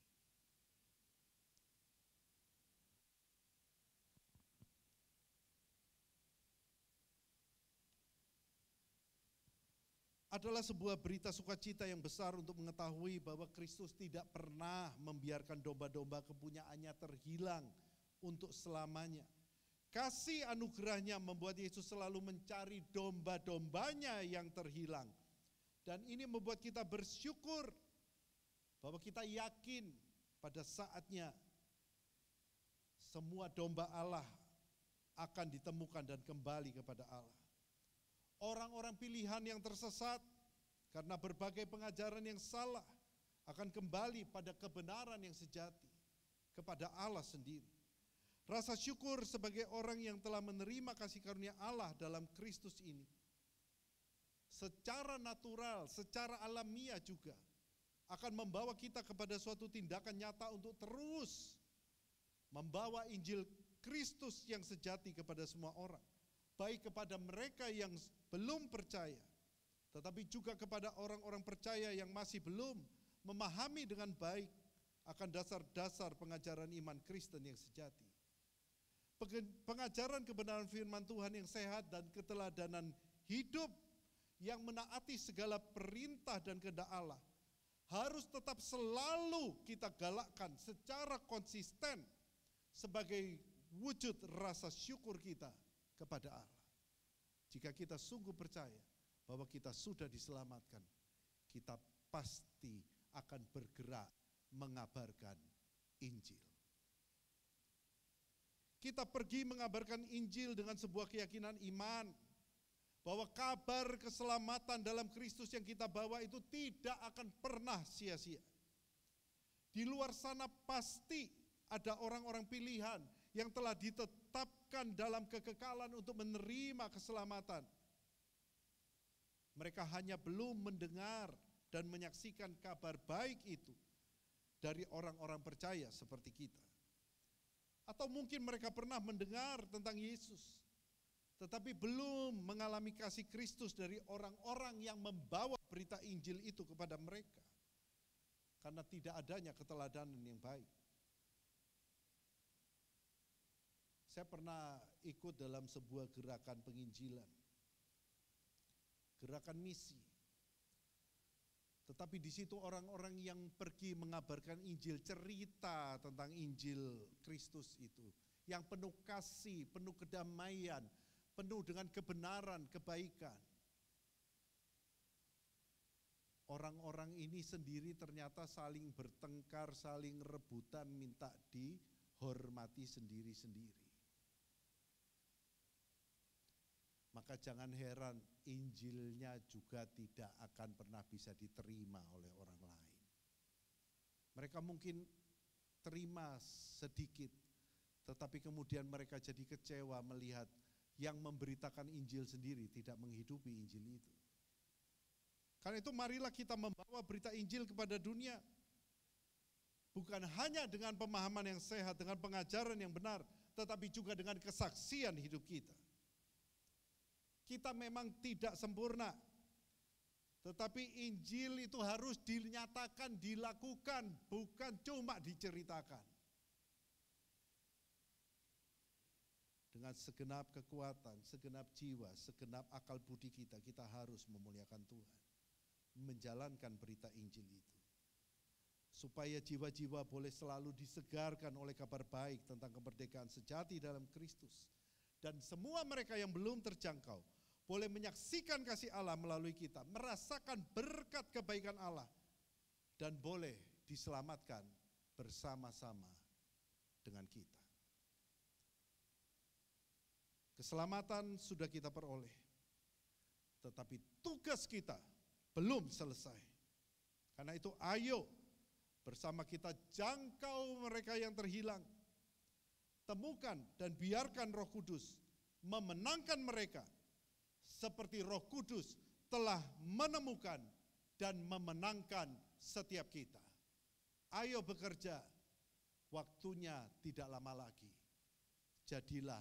Adalah sebuah berita sukacita yang besar untuk mengetahui bahwa Kristus tidak pernah membiarkan domba-domba kepunyaannya terhilang untuk selamanya. Kasih anugerahnya membuat Yesus selalu mencari domba-dombanya yang terhilang. Dan ini membuat kita bersyukur bahwa kita yakin pada saatnya semua domba Allah akan ditemukan dan kembali kepada Allah. Orang-orang pilihan yang tersesat karena berbagai pengajaran yang salah akan kembali pada kebenaran yang sejati, kepada Allah sendiri. Rasa syukur sebagai orang yang telah menerima kasih karunia Allah dalam Kristus ini, secara natural, secara alamiah juga, akan membawa kita kepada suatu tindakan nyata untuk terus membawa Injil Kristus yang sejati kepada semua orang. Baik kepada mereka yang belum percaya, tetapi juga kepada orang-orang percaya yang masih belum memahami dengan baik akan dasar-dasar pengajaran iman Kristen yang sejati. Pengajaran kebenaran firman Tuhan yang sehat dan keteladanan hidup yang menaati segala perintah dan kehendak Allah harus tetap selalu kita galakkan secara konsisten sebagai wujud rasa syukur kita kepada Allah. Jika kita sungguh percaya bahwa kita sudah diselamatkan, kita pasti akan bergerak mengabarkan Injil. Kita pergi mengabarkan Injil dengan sebuah keyakinan iman bahwa kabar keselamatan dalam Kristus yang kita bawa itu tidak akan pernah sia-sia. Di luar sana pasti ada orang-orang pilihan yang telah ditetapkan dalam kekekalan untuk menerima keselamatan. Mereka hanya belum mendengar dan menyaksikan kabar baik itu dari orang-orang percaya seperti kita. Atau mungkin mereka pernah mendengar tentang Yesus, tetapi belum mengalami kasih Kristus dari orang-orang yang membawa berita Injil itu kepada mereka, karena tidak adanya keteladanan yang baik. Saya pernah ikut dalam sebuah gerakan penginjilan, gerakan misi. Tetapi di situ orang-orang yang pergi mengabarkan Injil, cerita tentang Injil Kristus itu, yang penuh kasih, penuh kedamaian, penuh dengan kebenaran, kebaikan. Orang-orang ini sendiri ternyata saling bertengkar, saling rebutan, minta dihormati sendiri-sendiri. Maka jangan heran Injilnya juga tidak akan pernah bisa diterima oleh orang lain. Mereka mungkin terima sedikit, tetapi kemudian mereka jadi kecewa melihat yang memberitakan Injil sendiri tidak menghidupi Injil itu. Karena itu marilah kita membawa berita Injil kepada dunia. Bukan hanya dengan pemahaman yang sehat, dengan pengajaran yang benar, tetapi juga dengan kesaksian hidup kita. Kita memang tidak sempurna, tetapi Injil itu harus dinyatakan, dilakukan, bukan cuma diceritakan. Dengan segenap kekuatan, segenap jiwa, segenap akal budi kita, kita harus memuliakan Tuhan, menjalankan berita Injil itu. Supaya jiwa-jiwa boleh selalu disegarkan oleh kabar baik tentang kemerdekaan sejati dalam Kristus. Dan semua mereka yang belum terjangkau boleh menyaksikan kasih Allah melalui kita, merasakan berkat kebaikan Allah, dan boleh diselamatkan bersama-sama dengan kita. Keselamatan sudah kita peroleh, tetapi tugas kita belum selesai. Karena itu ayo bersama kita jangkau mereka yang terhilang. Temukan dan biarkan Roh Kudus memenangkan mereka seperti Roh Kudus telah menemukan dan memenangkan setiap kita. Ayo bekerja, waktunya tidak lama lagi. Jadilah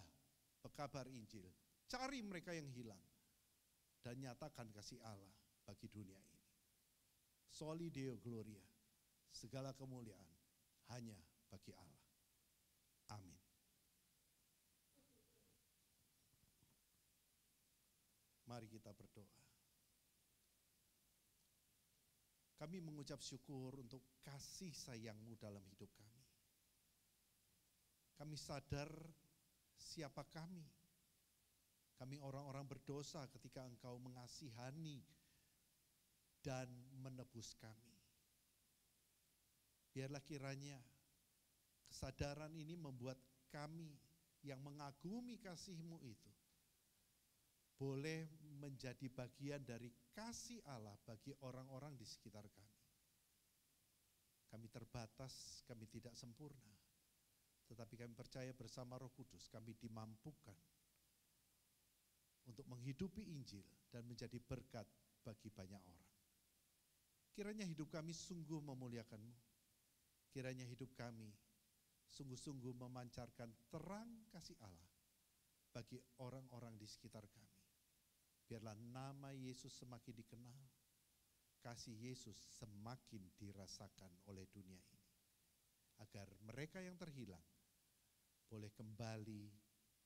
pekabar Injil, cari mereka yang hilang, dan nyatakan kasih Allah bagi dunia ini. Soli Deo Gloria, segala kemuliaan hanya bagi Allah. Amin. Mari kita berdoa. Kami mengucap syukur untuk kasih sayang-Mu dalam hidup kami. Kami sadar siapa kami. Kami orang-orang berdosa ketika Engkau mengasihani dan menebus kami. Biarlah kiranya kesadaran ini membuat kami yang mengagumi kasih-Mu itu boleh menjadi bagian dari kasih Allah bagi orang-orang di sekitar kami. Kami terbatas, kami tidak sempurna. Tetapi kami percaya bersama Roh Kudus kami dimampukan untuk menghidupi Injil dan menjadi berkat bagi banyak orang. Kiranya hidup kami sungguh memuliakan-Mu. Kiranya hidup kami sungguh-sungguh memancarkan terang kasih Allah bagi orang-orang di sekitar kami. Biarlah nama Yesus semakin dikenal, kasih Yesus semakin dirasakan oleh dunia ini. Agar mereka yang terhilang boleh kembali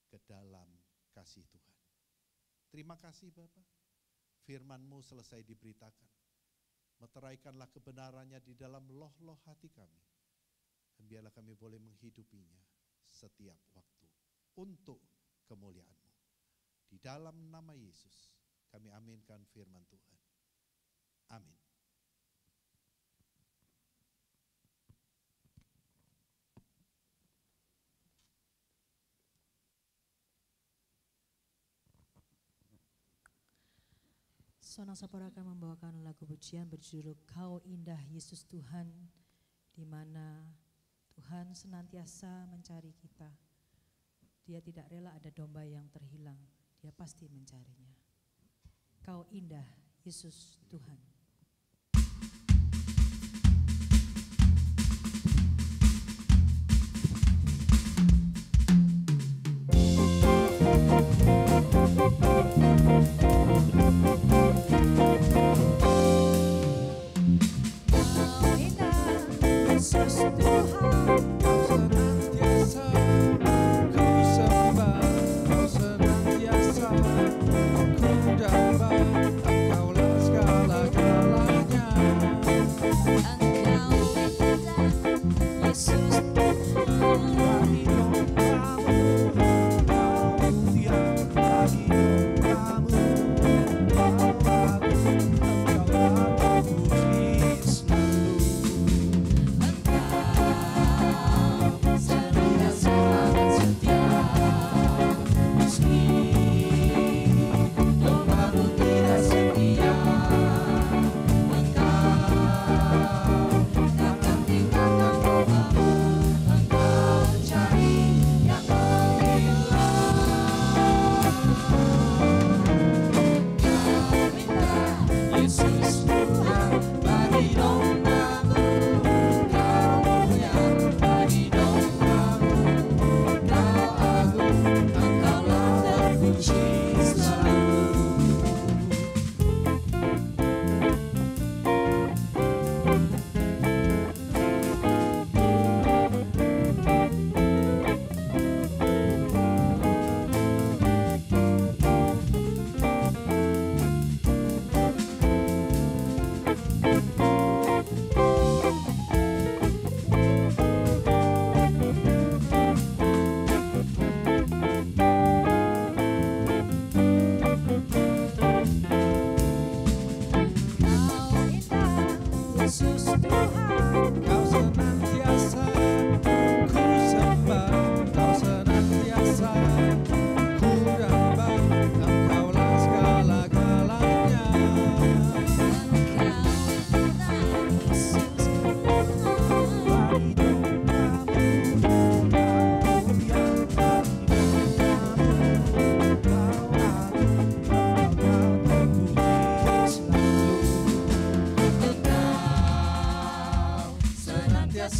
ke dalam kasih Tuhan. Terima kasih Bapa, firman-Mu selesai diberitakan. Meteraikanlah kebenarannya di dalam loh-loh hati kami. Dan biarlah kami boleh menghidupinya setiap waktu untuk kemuliaan-Mu. Di dalam nama Yesus kami aminkan firman Tuhan. Amin. Sonang Sapora akan membawakan lagu pujian berjudul Kau Indah Yesus Tuhan, di mana Tuhan senantiasa mencari kita. Dia tidak rela ada domba yang terhilang, Dia pasti mencarinya. Kau indah Yesus Tuhan. Tidak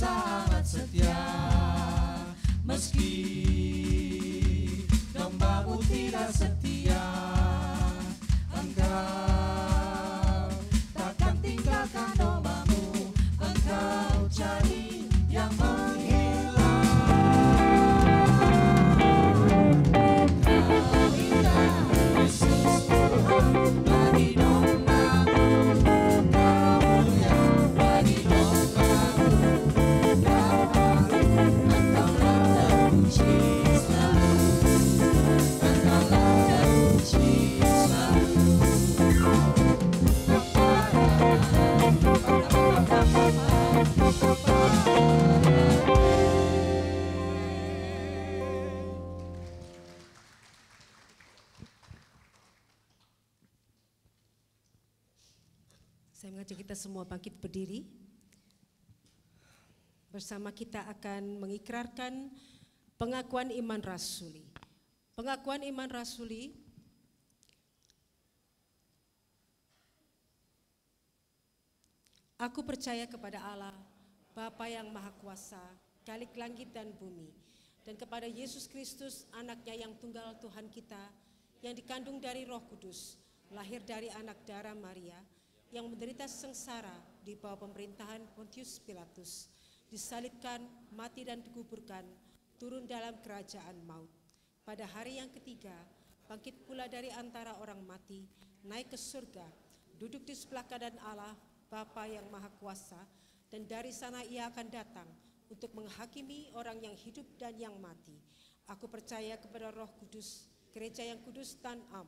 sangat setia. Meski dombamu tidak setia, Engkau takkan tinggalkan dombamu. Engkau cari yang menghilang. Kau indah, Yesus Tuhan, bagi dombamu. Kau mulia, bagi dombamu. Engkaulah terpuji selalu. Engkaulah terpuji selalu. Saya mengajak kita semua bangkit berdiri. Bersama kita akan mengikrarkan pengakuan iman rasuli. Pengakuan iman rasuli Aku percaya kepada Allah, Bapa yang Maha Kuasa, Khalik langit dan bumi, dan kepada Yesus Kristus, anaknya yang tunggal Tuhan kita, yang dikandung dari Roh Kudus, lahir dari anak darah Maria, yang menderita sengsara di bawah pemerintahan Pontius Pilatus, disalibkan, mati dan dikuburkan, turun dalam kerajaan maut. Pada hari yang ketiga, bangkit pula dari antara orang mati, naik ke surga, duduk di sebelah kanan Allah, Bapa yang Maha Kuasa, dan dari sana ia akan datang untuk menghakimi orang yang hidup dan yang mati. Aku percaya kepada Roh Kudus, gereja yang kudus dan am,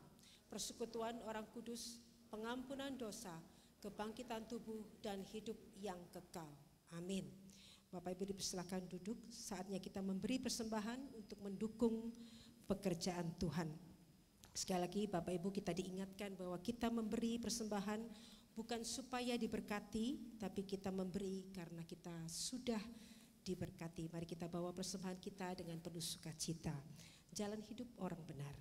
persekutuan orang kudus, pengampunan dosa, kebangkitan tubuh dan hidup yang kekal. Amin. Bapak Ibu dipersilakan duduk, saatnya kita memberi persembahan untuk mendukung pekerjaan Tuhan. Sekali lagi Bapak Ibu, kita diingatkan bahwa kita memberi persembahan bukan supaya diberkati, tapi kita memberi karena kita sudah diberkati. Mari kita bawa persembahan kita dengan penuh sukacita. Jalan hidup orang benar.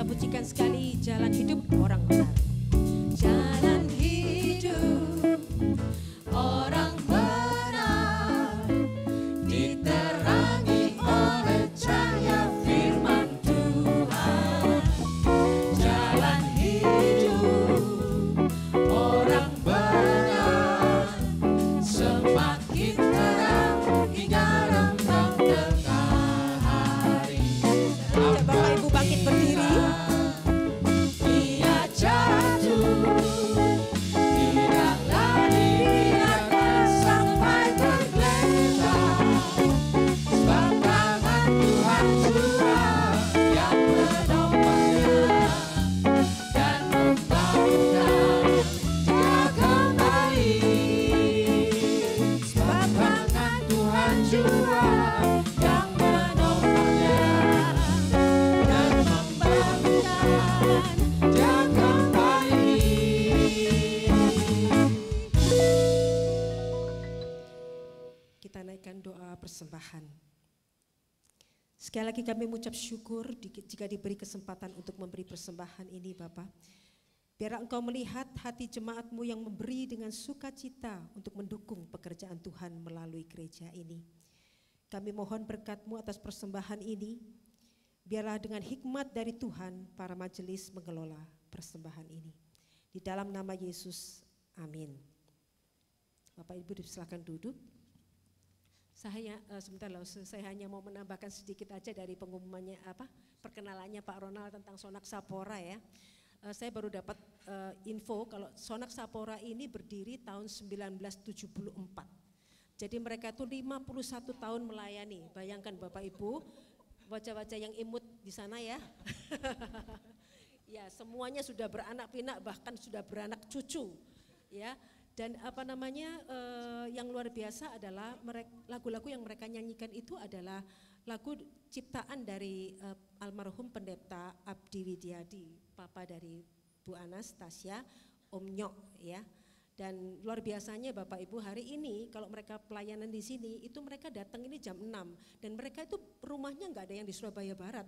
Kita pujikan sekali jalan hidup orang benar. Jalan hidup orang benar diterangi oleh cahaya firman Tuhan. Jalan hidup orang benar semakin terang hingga rambang tengah hari. Ajak Bapak Ibu bangkit berdiri. Ia jatuh, tidak lagi biarkan sampai tergeletak. Sebab tangan Tuhan jua yang menopangnya dan membangunkan dia kembali. Sebab tangan Tuhan jua yang menopangnya dan membangunkan dia kembali. Kita naikkan doa persembahan. Sekali lagi kami mengucap syukur jika diberi kesempatan untuk memberi persembahan ini Bapak. Biar Engkau melihat hati jemaat-Mu yang memberi dengan sukacita untuk mendukung pekerjaan Tuhan melalui gereja ini. Kami mohon berkat-Mu atas persembahan ini. Biarlah dengan hikmat dari Tuhan para majelis mengelola persembahan ini. Di dalam nama Yesus, amin. Bapak Ibu silakan duduk. Sebentar loh, saya hanya mau menambahkan sedikit aja dari pengumumannya perkenalannya Pak Ronald tentang Sonak Sapora ya. Saya baru dapat info kalau Sonak Sapora ini berdiri tahun 1974. Jadi mereka itu 51 tahun melayani. Bayangkan Bapak Ibu, wajah-wajah yang imut di sana ya. Ya, semuanya sudah beranak pinak bahkan sudah beranak cucu ya. Dan yang luar biasa adalah lagu-lagu yang mereka nyanyikan itu adalah lagu ciptaan dari almarhum pendeta Abdi Widiadi, papa dari Bu Anastasia, Om Nyok ya. Dan luar biasanya Bapak Ibu hari ini kalau mereka pelayanan di sini itu mereka datang ini jam 6 dan mereka itu rumahnya enggak ada yang di Surabaya Barat.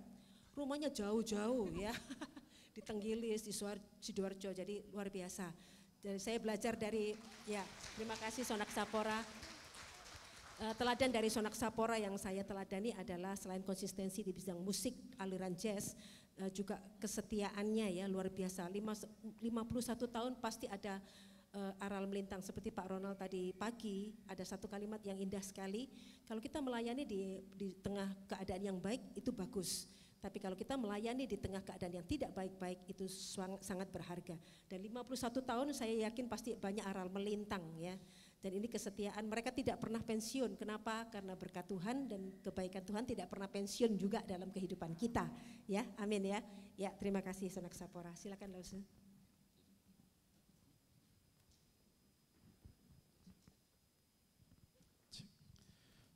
Rumahnya jauh-jauh ya. Di Tenggilis, di Sidoarjo, jadi luar biasa. Jadi saya belajar dari, terima kasih Sonak Sapora. Teladan dari Sonak Sapora yang saya teladani adalah selain konsistensi di bidang musik, aliran jazz, juga kesetiaannya ya luar biasa. 51 tahun pasti ada aral melintang seperti Pak Ronald tadi pagi, ada satu kalimat yang indah sekali. Kalau kita melayani di tengah keadaan yang baik itu bagus. Tapi kalau kita melayani di tengah keadaan yang tidak baik-baik itu sangat berharga. Dan 51 tahun saya yakin pasti banyak aral melintang ya. Dan ini kesetiaan, mereka tidak pernah pensiun. Kenapa? Karena berkat Tuhan dan kebaikan Tuhan tidak pernah pensiun juga dalam kehidupan kita. Ya, amin ya. Ya, terima kasih Sonak Sapora. Silakan Lause.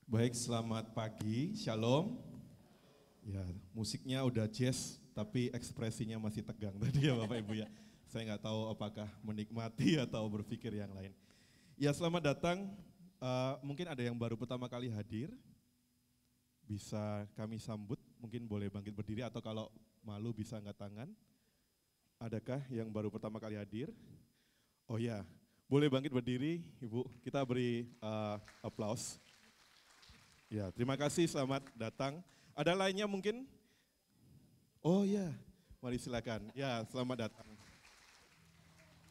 Baik, selamat pagi, shalom. Ya, musiknya udah jazz, tapi ekspresinya masih tegang tadi ya Bapak Ibu ya. Saya nggak tahu apakah menikmati atau berpikir yang lain. Ya, selamat datang. Mungkin ada yang baru pertama kali hadir, bisa kami sambut. Mungkin boleh bangkit berdiri atau kalau malu bisa angkat tangan. Adakah yang baru pertama kali hadir? Oh ya, boleh bangkit berdiri, Ibu. Kita beri aplaus. Ya, terima kasih. Selamat datang. Ada lainnya mungkin? Oh ya, mari silakan. Ya, selamat datang.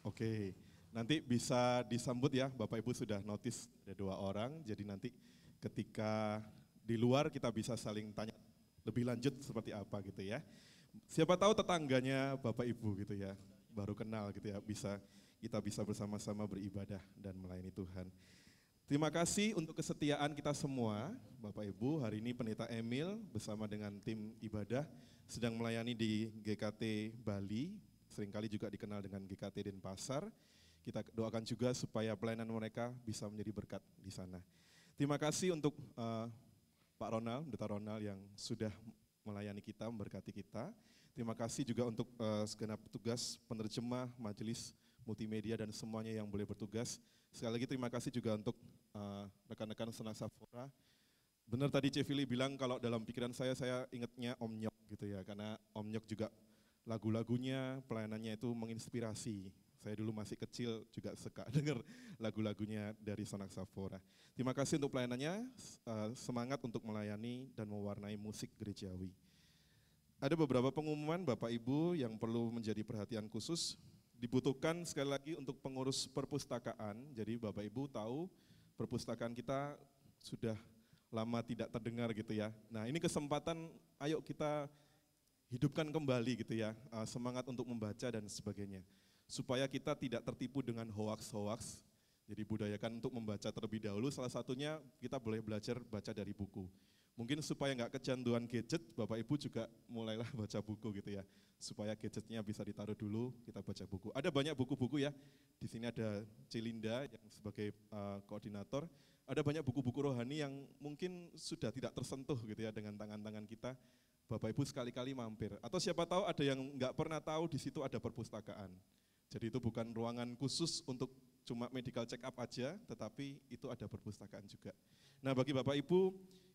Oke, nanti bisa disambut ya, Bapak Ibu sudah notice ada 2 orang, jadi nanti ketika di luar kita bisa saling tanya lebih lanjut seperti apa gitu ya. Siapa tahu tetangganya Bapak Ibu gitu ya, baru kenal gitu ya, kita bisa bersama-sama beribadah dan melayani Tuhan. Terima kasih untuk kesetiaan kita semua, Bapak Ibu. Hari ini Pendeta Emil bersama dengan tim ibadah sedang melayani di GKT Bali, seringkali juga dikenal dengan GKT Denpasar. Kita doakan juga supaya pelayanan mereka bisa menjadi berkat di sana. Terima kasih untuk Pak Ronald, Pendeta Ronald yang sudah melayani kita, memberkati kita. Terima kasih juga untuk segenap petugas, penerjemah, majelis, multimedia dan semuanya yang boleh bertugas. Sekali lagi terima kasih juga untuk rekan-rekan Sonak Sapora. Benar tadi Cevili bilang kalau dalam pikiran saya ingatnya Om Nyok gitu ya, karena Om Nyok juga lagu-lagunya, pelayanannya itu menginspirasi. Saya dulu masih kecil juga suka dengar lagu-lagunya dari Sonak Sapphora. Terima kasih untuk pelayanannya, semangat untuk melayani dan mewarnai musik gerejawi. Ada beberapa pengumuman Bapak Ibu yang perlu menjadi perhatian khusus. Dibutuhkan sekali lagi untuk pengurus perpustakaan, jadi Bapak Ibu tahu perpustakaan kita sudah lama tidak terdengar gitu ya. Nah ini kesempatan, ayo kita hidupkan kembali gitu ya, semangat untuk membaca dan sebagainya. Supaya kita tidak tertipu dengan hoaks-hoaks, jadi budayakan untuk membaca terlebih dahulu, salah satunya kita boleh belajar baca dari buku. Mungkin supaya nggak kecanduan gadget, Bapak Ibu juga mulailah baca buku gitu ya. Supaya gadgetnya bisa ditaruh dulu, kita baca buku. Ada banyak buku-buku ya, di sini ada Cilinda yang sebagai koordinator. Ada banyak buku-buku rohani yang mungkin sudah tidak tersentuh gitu ya dengan tangan-tangan kita. Bapak Ibu sekali-kali mampir. Atau siapa tahu ada yang nggak pernah tahu di situ ada perpustakaan. Jadi itu bukan ruangan khusus untuk cuma medical check up aja, tetapi itu ada perpustakaan juga. Nah bagi Bapak Ibu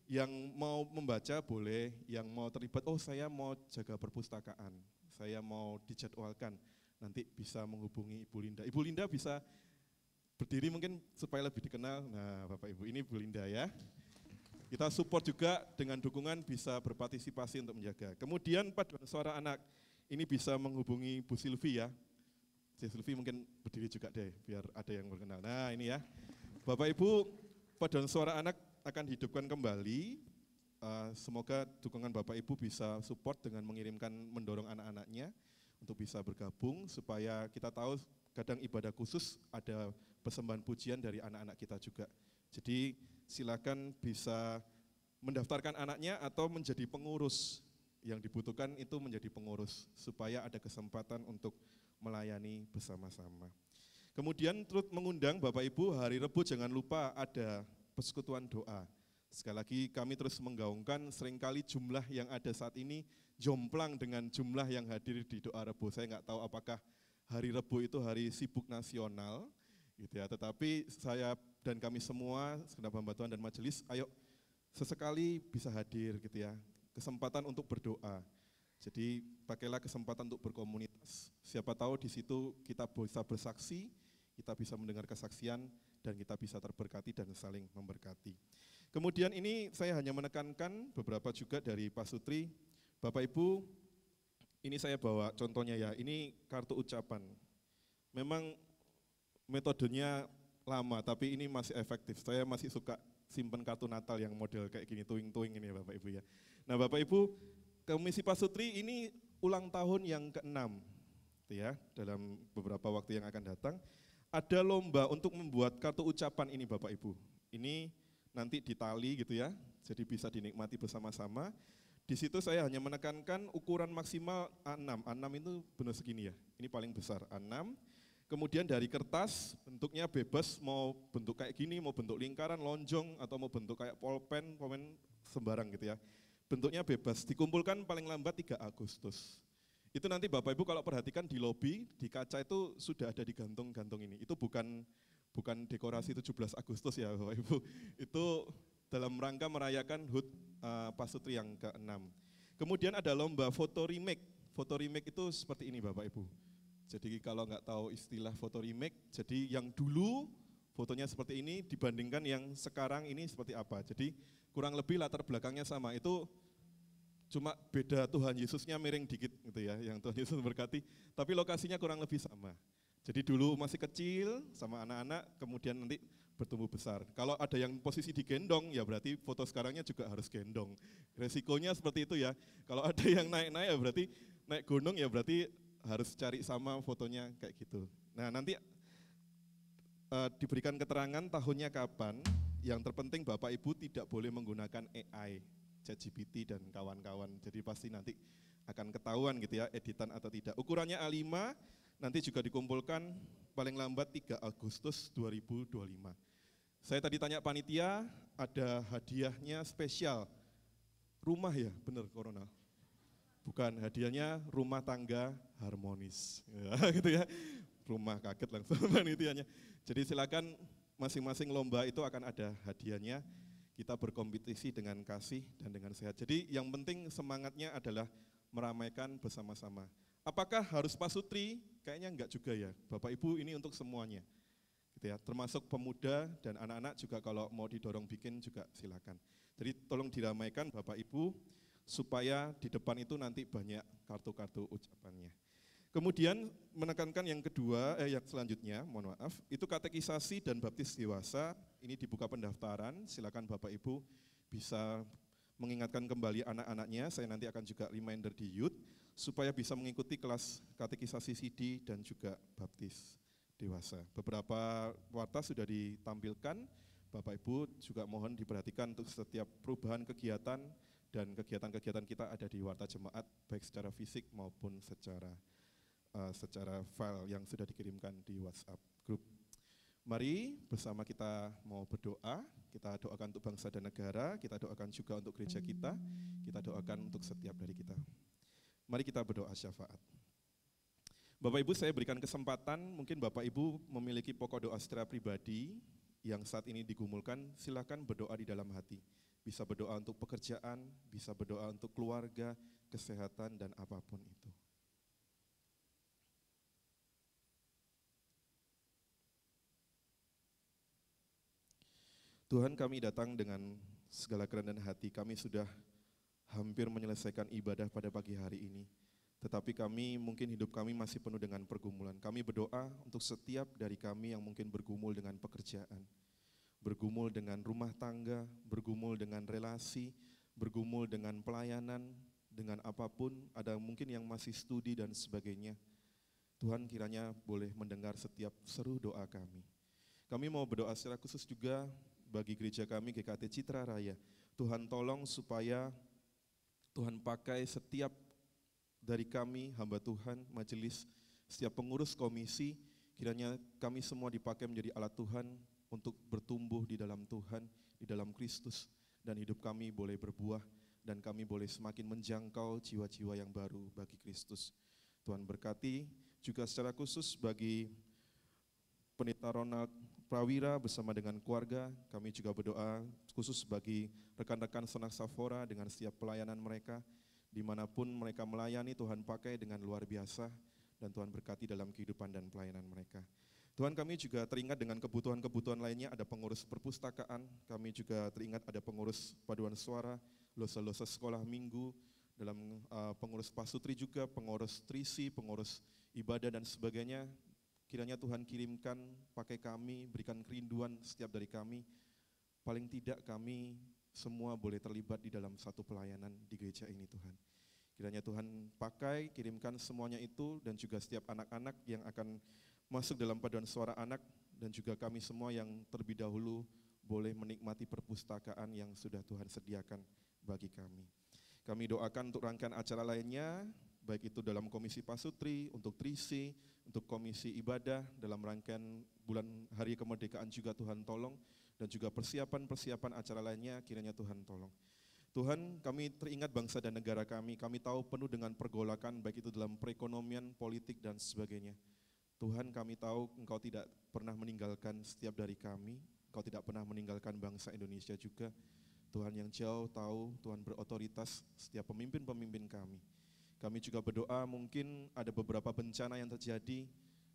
yang mau membaca boleh, yang mau terlibat, oh saya mau jaga perpustakaan, saya mau dijadwalkan, nanti bisa menghubungi Ibu Linda. Ibu Linda bisa berdiri mungkin supaya lebih dikenal, nah Bapak Ibu ini Ibu Linda ya. Kita support juga dengan dukungan bisa berpartisipasi untuk menjaga. Kemudian paduan suara anak, ini bisa menghubungi Bu Silvi ya. Bu Silvi mungkin berdiri juga deh, biar ada yang berkenal. Nah ini ya, Bapak Ibu paduan suara anak akan dihidupkan kembali, semoga dukungan Bapak Ibu bisa support dengan mengirimkan, mendorong anak-anaknya untuk bisa bergabung, supaya kita tahu kadang ibadah khusus ada persembahan pujian dari anak-anak kita juga. Jadi silakan bisa mendaftarkan anaknya atau menjadi pengurus, yang dibutuhkan itu menjadi pengurus, supaya ada kesempatan untuk melayani bersama-sama. Kemudian terus mengundang Bapak Ibu hari Rebo jangan lupa ada persekutuan doa. Sekali lagi kami terus menggaungkan, seringkali jumlah yang ada saat ini jomplang dengan jumlah yang hadir di doa Rebo. Saya nggak tahu apakah hari Rebo itu hari sibuk nasional, gitu ya. Tetapi saya dan kami semua, segenap hamba Tuhan dan majelis, ayo sesekali bisa hadir gitu ya. Kesempatan untuk berdoa. Jadi pakailah kesempatan untuk berkomunitas. Siapa tahu di situ kita bisa bersaksi, kita bisa mendengar kesaksian, dan kita bisa terberkati dan saling memberkati. Kemudian ini saya hanya menekankan beberapa juga dari Pak Sutri. Bapak Ibu, ini saya bawa contohnya ya, ini kartu ucapan. Memang metodenya lama, tapi ini masih efektif. Saya masih suka simpen kartu Natal yang model kayak gini, tuing-tuing ini ya Bapak Ibu ya. Nah Bapak Ibu, Komisi Pak Sutri ini ulang tahun yang ke-6 ya, dalam beberapa waktu yang akan datang. Ada lomba untuk membuat kartu ucapan ini Bapak Ibu. Ini nanti ditali gitu ya, jadi bisa dinikmati bersama-sama. Di situ saya hanya menekankan ukuran maksimal A6. A6 itu benar segini ya, ini paling besar A6. Kemudian dari kertas bentuknya bebas, mau bentuk kayak gini, mau bentuk lingkaran, lonjong, atau mau bentuk kayak polpen sembarang gitu ya. Bentuknya bebas, dikumpulkan paling lambat 3 Agustus. Itu nanti Bapak Ibu kalau perhatikan di lobi, di kaca itu sudah ada digantung-gantung ini. Itu bukan dekorasi 17 Agustus ya Bapak Ibu. Itu dalam rangka merayakan HUT Pak Sutri yang ke-6. Kemudian ada lomba foto remake. Foto remake itu seperti ini Bapak Ibu. Jadi kalau nggak tahu istilah foto remake, jadi yang dulu fotonya seperti ini dibandingkan yang sekarang ini seperti apa. Jadi kurang lebih latar belakangnya sama, itu cuma beda Tuhan Yesusnya miring dikit gitu ya, yang Tuhan Yesus berkati, tapi lokasinya kurang lebih sama. Jadi dulu masih kecil sama anak-anak, kemudian nanti bertumbuh besar. Kalau ada yang posisi digendong, ya berarti foto sekarangnya juga harus gendong. Resikonya seperti itu ya. Kalau ada yang naik-naik ya berarti naik gunung, ya berarti harus cari sama fotonya kayak gitu. Nah nanti diberikan keterangan tahunnya kapan. Yang terpenting Bapak Ibu tidak boleh menggunakan AI, ChatGPT dan kawan-kawan. Jadi pasti nanti akan ketahuan gitu ya, editan atau tidak. Ukurannya A5, nanti juga dikumpulkan paling lambat 3 Agustus 2025. Saya tadi tanya panitia, ada hadiahnya spesial. Rumah ya, benar Corona? Bukan, hadiahnya rumah tangga harmonis. Ya, gitu ya, rumah kaget langsung panitianya. Jadi silakan masing-masing lomba itu akan ada hadiahnya. Kita berkompetisi dengan kasih dan dengan sehat. Jadi yang penting semangatnya adalah meramaikan bersama-sama. Apakah harus pasutri? Kayaknya enggak juga ya. Bapak Ibu, ini untuk semuanya. Gitu ya, termasuk pemuda dan anak-anak juga kalau mau didorong bikin juga silakan. Jadi tolong diramaikan Bapak Ibu supaya di depan itu nanti banyak kartu-kartu ucapannya. Kemudian menekankan yang kedua, yang selanjutnya, mohon maaf, itu katekisasi dan baptis dewasa. Ini dibuka pendaftaran, silakan Bapak Ibu bisa mengingatkan kembali anak-anaknya. Saya nanti akan juga reminder di youth supaya bisa mengikuti kelas katekisasi CD dan juga baptis dewasa. Beberapa warta sudah ditampilkan, Bapak Ibu juga mohon diperhatikan untuk setiap perubahan kegiatan dan kegiatan-kegiatan kita ada di warta jemaat, baik secara fisik maupun secara file yang sudah dikirimkan di WhatsApp group. Mari bersama kita mau berdoa, kita doakan untuk bangsa dan negara, kita doakan juga untuk gereja kita doakan untuk setiap dari kita. Mari kita berdoa syafaat. Bapak Ibu, saya berikan kesempatan, mungkin Bapak Ibu memiliki pokok doa secara pribadi yang saat ini digumulkan, silakan berdoa di dalam hati. Bisa berdoa untuk pekerjaan, bisa berdoa untuk keluarga, kesehatan, dan apapun itu. Tuhan, kami datang dengan segala kerendahan hati, kami sudah hampir menyelesaikan ibadah pada pagi hari ini. Tetapi kami, mungkin hidup kami masih penuh dengan pergumulan. Kami berdoa untuk setiap dari kami yang mungkin bergumul dengan pekerjaan, bergumul dengan rumah tangga, bergumul dengan relasi, bergumul dengan pelayanan, dengan apapun, ada mungkin yang masih studi dan sebagainya. Tuhan kiranya boleh mendengar setiap seru doa kami. Kami mau berdoa secara khusus juga bagi gereja kami GKT Citra Raya. Tuhan tolong supaya Tuhan pakai setiap dari kami, hamba Tuhan, majelis, setiap pengurus komisi, kiranya kami semua dipakai menjadi alat Tuhan untuk bertumbuh di dalam Tuhan, di dalam Kristus, dan hidup kami boleh berbuah, dan kami boleh semakin menjangkau jiwa-jiwa yang baru bagi Kristus. Tuhan berkati juga secara khusus bagi Pendeta Ronald Prawira bersama dengan keluarga, kami juga berdoa khusus bagi rekan-rekan Sonak Safora dengan setiap pelayanan mereka, dimanapun mereka melayani Tuhan pakai dengan luar biasa, dan Tuhan berkati dalam kehidupan dan pelayanan mereka. Tuhan, kami juga teringat dengan kebutuhan-kebutuhan lainnya, ada pengurus perpustakaan, kami juga teringat ada pengurus paduan suara, losa-losa sekolah minggu, dalam pengurus pasutri juga, pengurus trisi, pengurus ibadah dan sebagainya. Kiranya Tuhan kirimkan, pakai kami, berikan kerinduan setiap dari kami. Paling tidak kami semua boleh terlibat di dalam satu pelayanan di gereja ini Tuhan. Kiranya Tuhan pakai, kirimkan semuanya itu, dan juga setiap anak-anak yang akan masuk dalam paduan suara anak, dan juga kami semua yang terlebih dahulu boleh menikmati perpustakaan yang sudah Tuhan sediakan bagi kami. Kami doakan untuk rangkaian acara lainnya, baik itu dalam komisi pasutri, untuk trisi, untuk komisi ibadah, dalam rangkaian bulan hari kemerdekaan juga Tuhan tolong, dan juga persiapan-persiapan acara lainnya kiranya Tuhan tolong. Tuhan, kami teringat bangsa dan negara kami tahu penuh dengan pergolakan, baik itu dalam perekonomian, politik, dan sebagainya. Tuhan, kami tahu Engkau tidak pernah meninggalkan setiap dari kami, Engkau tidak pernah meninggalkan bangsa Indonesia juga. Tuhan yang jauh tahu, Tuhan berotoritas setiap pemimpin-pemimpin kami. Kami juga berdoa mungkin ada beberapa bencana yang terjadi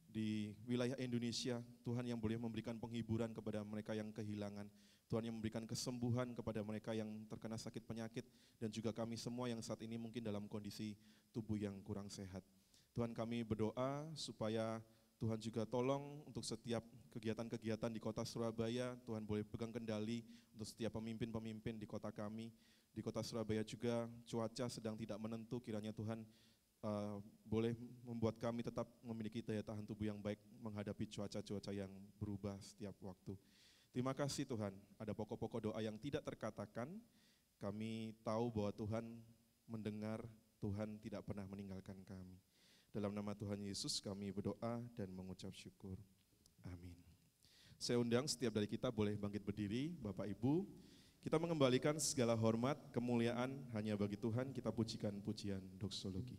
di wilayah Indonesia, Tuhan yang boleh memberikan penghiburan kepada mereka yang kehilangan, Tuhan yang memberikan kesembuhan kepada mereka yang terkena sakit penyakit, dan juga kami semua yang saat ini mungkin dalam kondisi tubuh yang kurang sehat. Tuhan, kami berdoa supaya Tuhan juga tolong untuk setiap kegiatan-kegiatan di kota Surabaya, Tuhan boleh pegang kendali untuk setiap pemimpin-pemimpin di kota kami. Di kota Surabaya juga cuaca sedang tidak menentu, kiranya Tuhan boleh membuat kami tetap memiliki daya tahan tubuh yang baik menghadapi cuaca-cuaca yang berubah setiap waktu. Terima kasih Tuhan, ada pokok-pokok doa yang tidak terkatakan, kami tahu bahwa Tuhan mendengar, Tuhan tidak pernah meninggalkan kami. Dalam nama Tuhan Yesus kami berdoa dan mengucap syukur. Amin. Saya undang setiap dari kita boleh bangkit berdiri, Bapak Ibu. Kita mengembalikan segala hormat, kemuliaan hanya bagi Tuhan, kita pujikan pujian doksologi.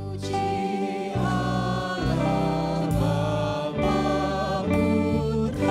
Puji Allah Bapa Putra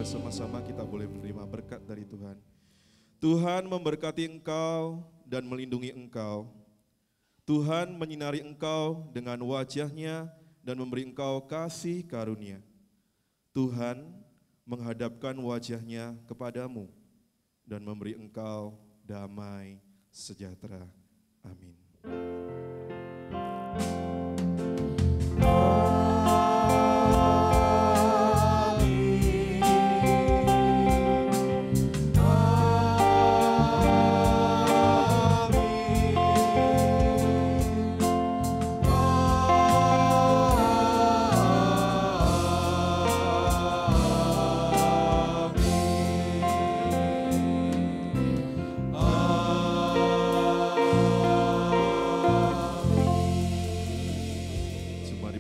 sama-sama kita boleh menerima berkat dari Tuhan. Tuhan memberkati engkau dan melindungi engkau. Tuhan menyinari engkau dengan wajah-Nya dan memberi engkau kasih karunia. Tuhan menghadapkan wajah-Nya kepadamu dan memberi engkau damai sejahtera. Amin.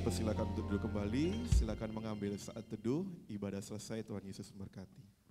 Silakan untuk duduk kembali, silakan mengambil saat teduh, ibadah selesai, Tuhan Yesus memberkati.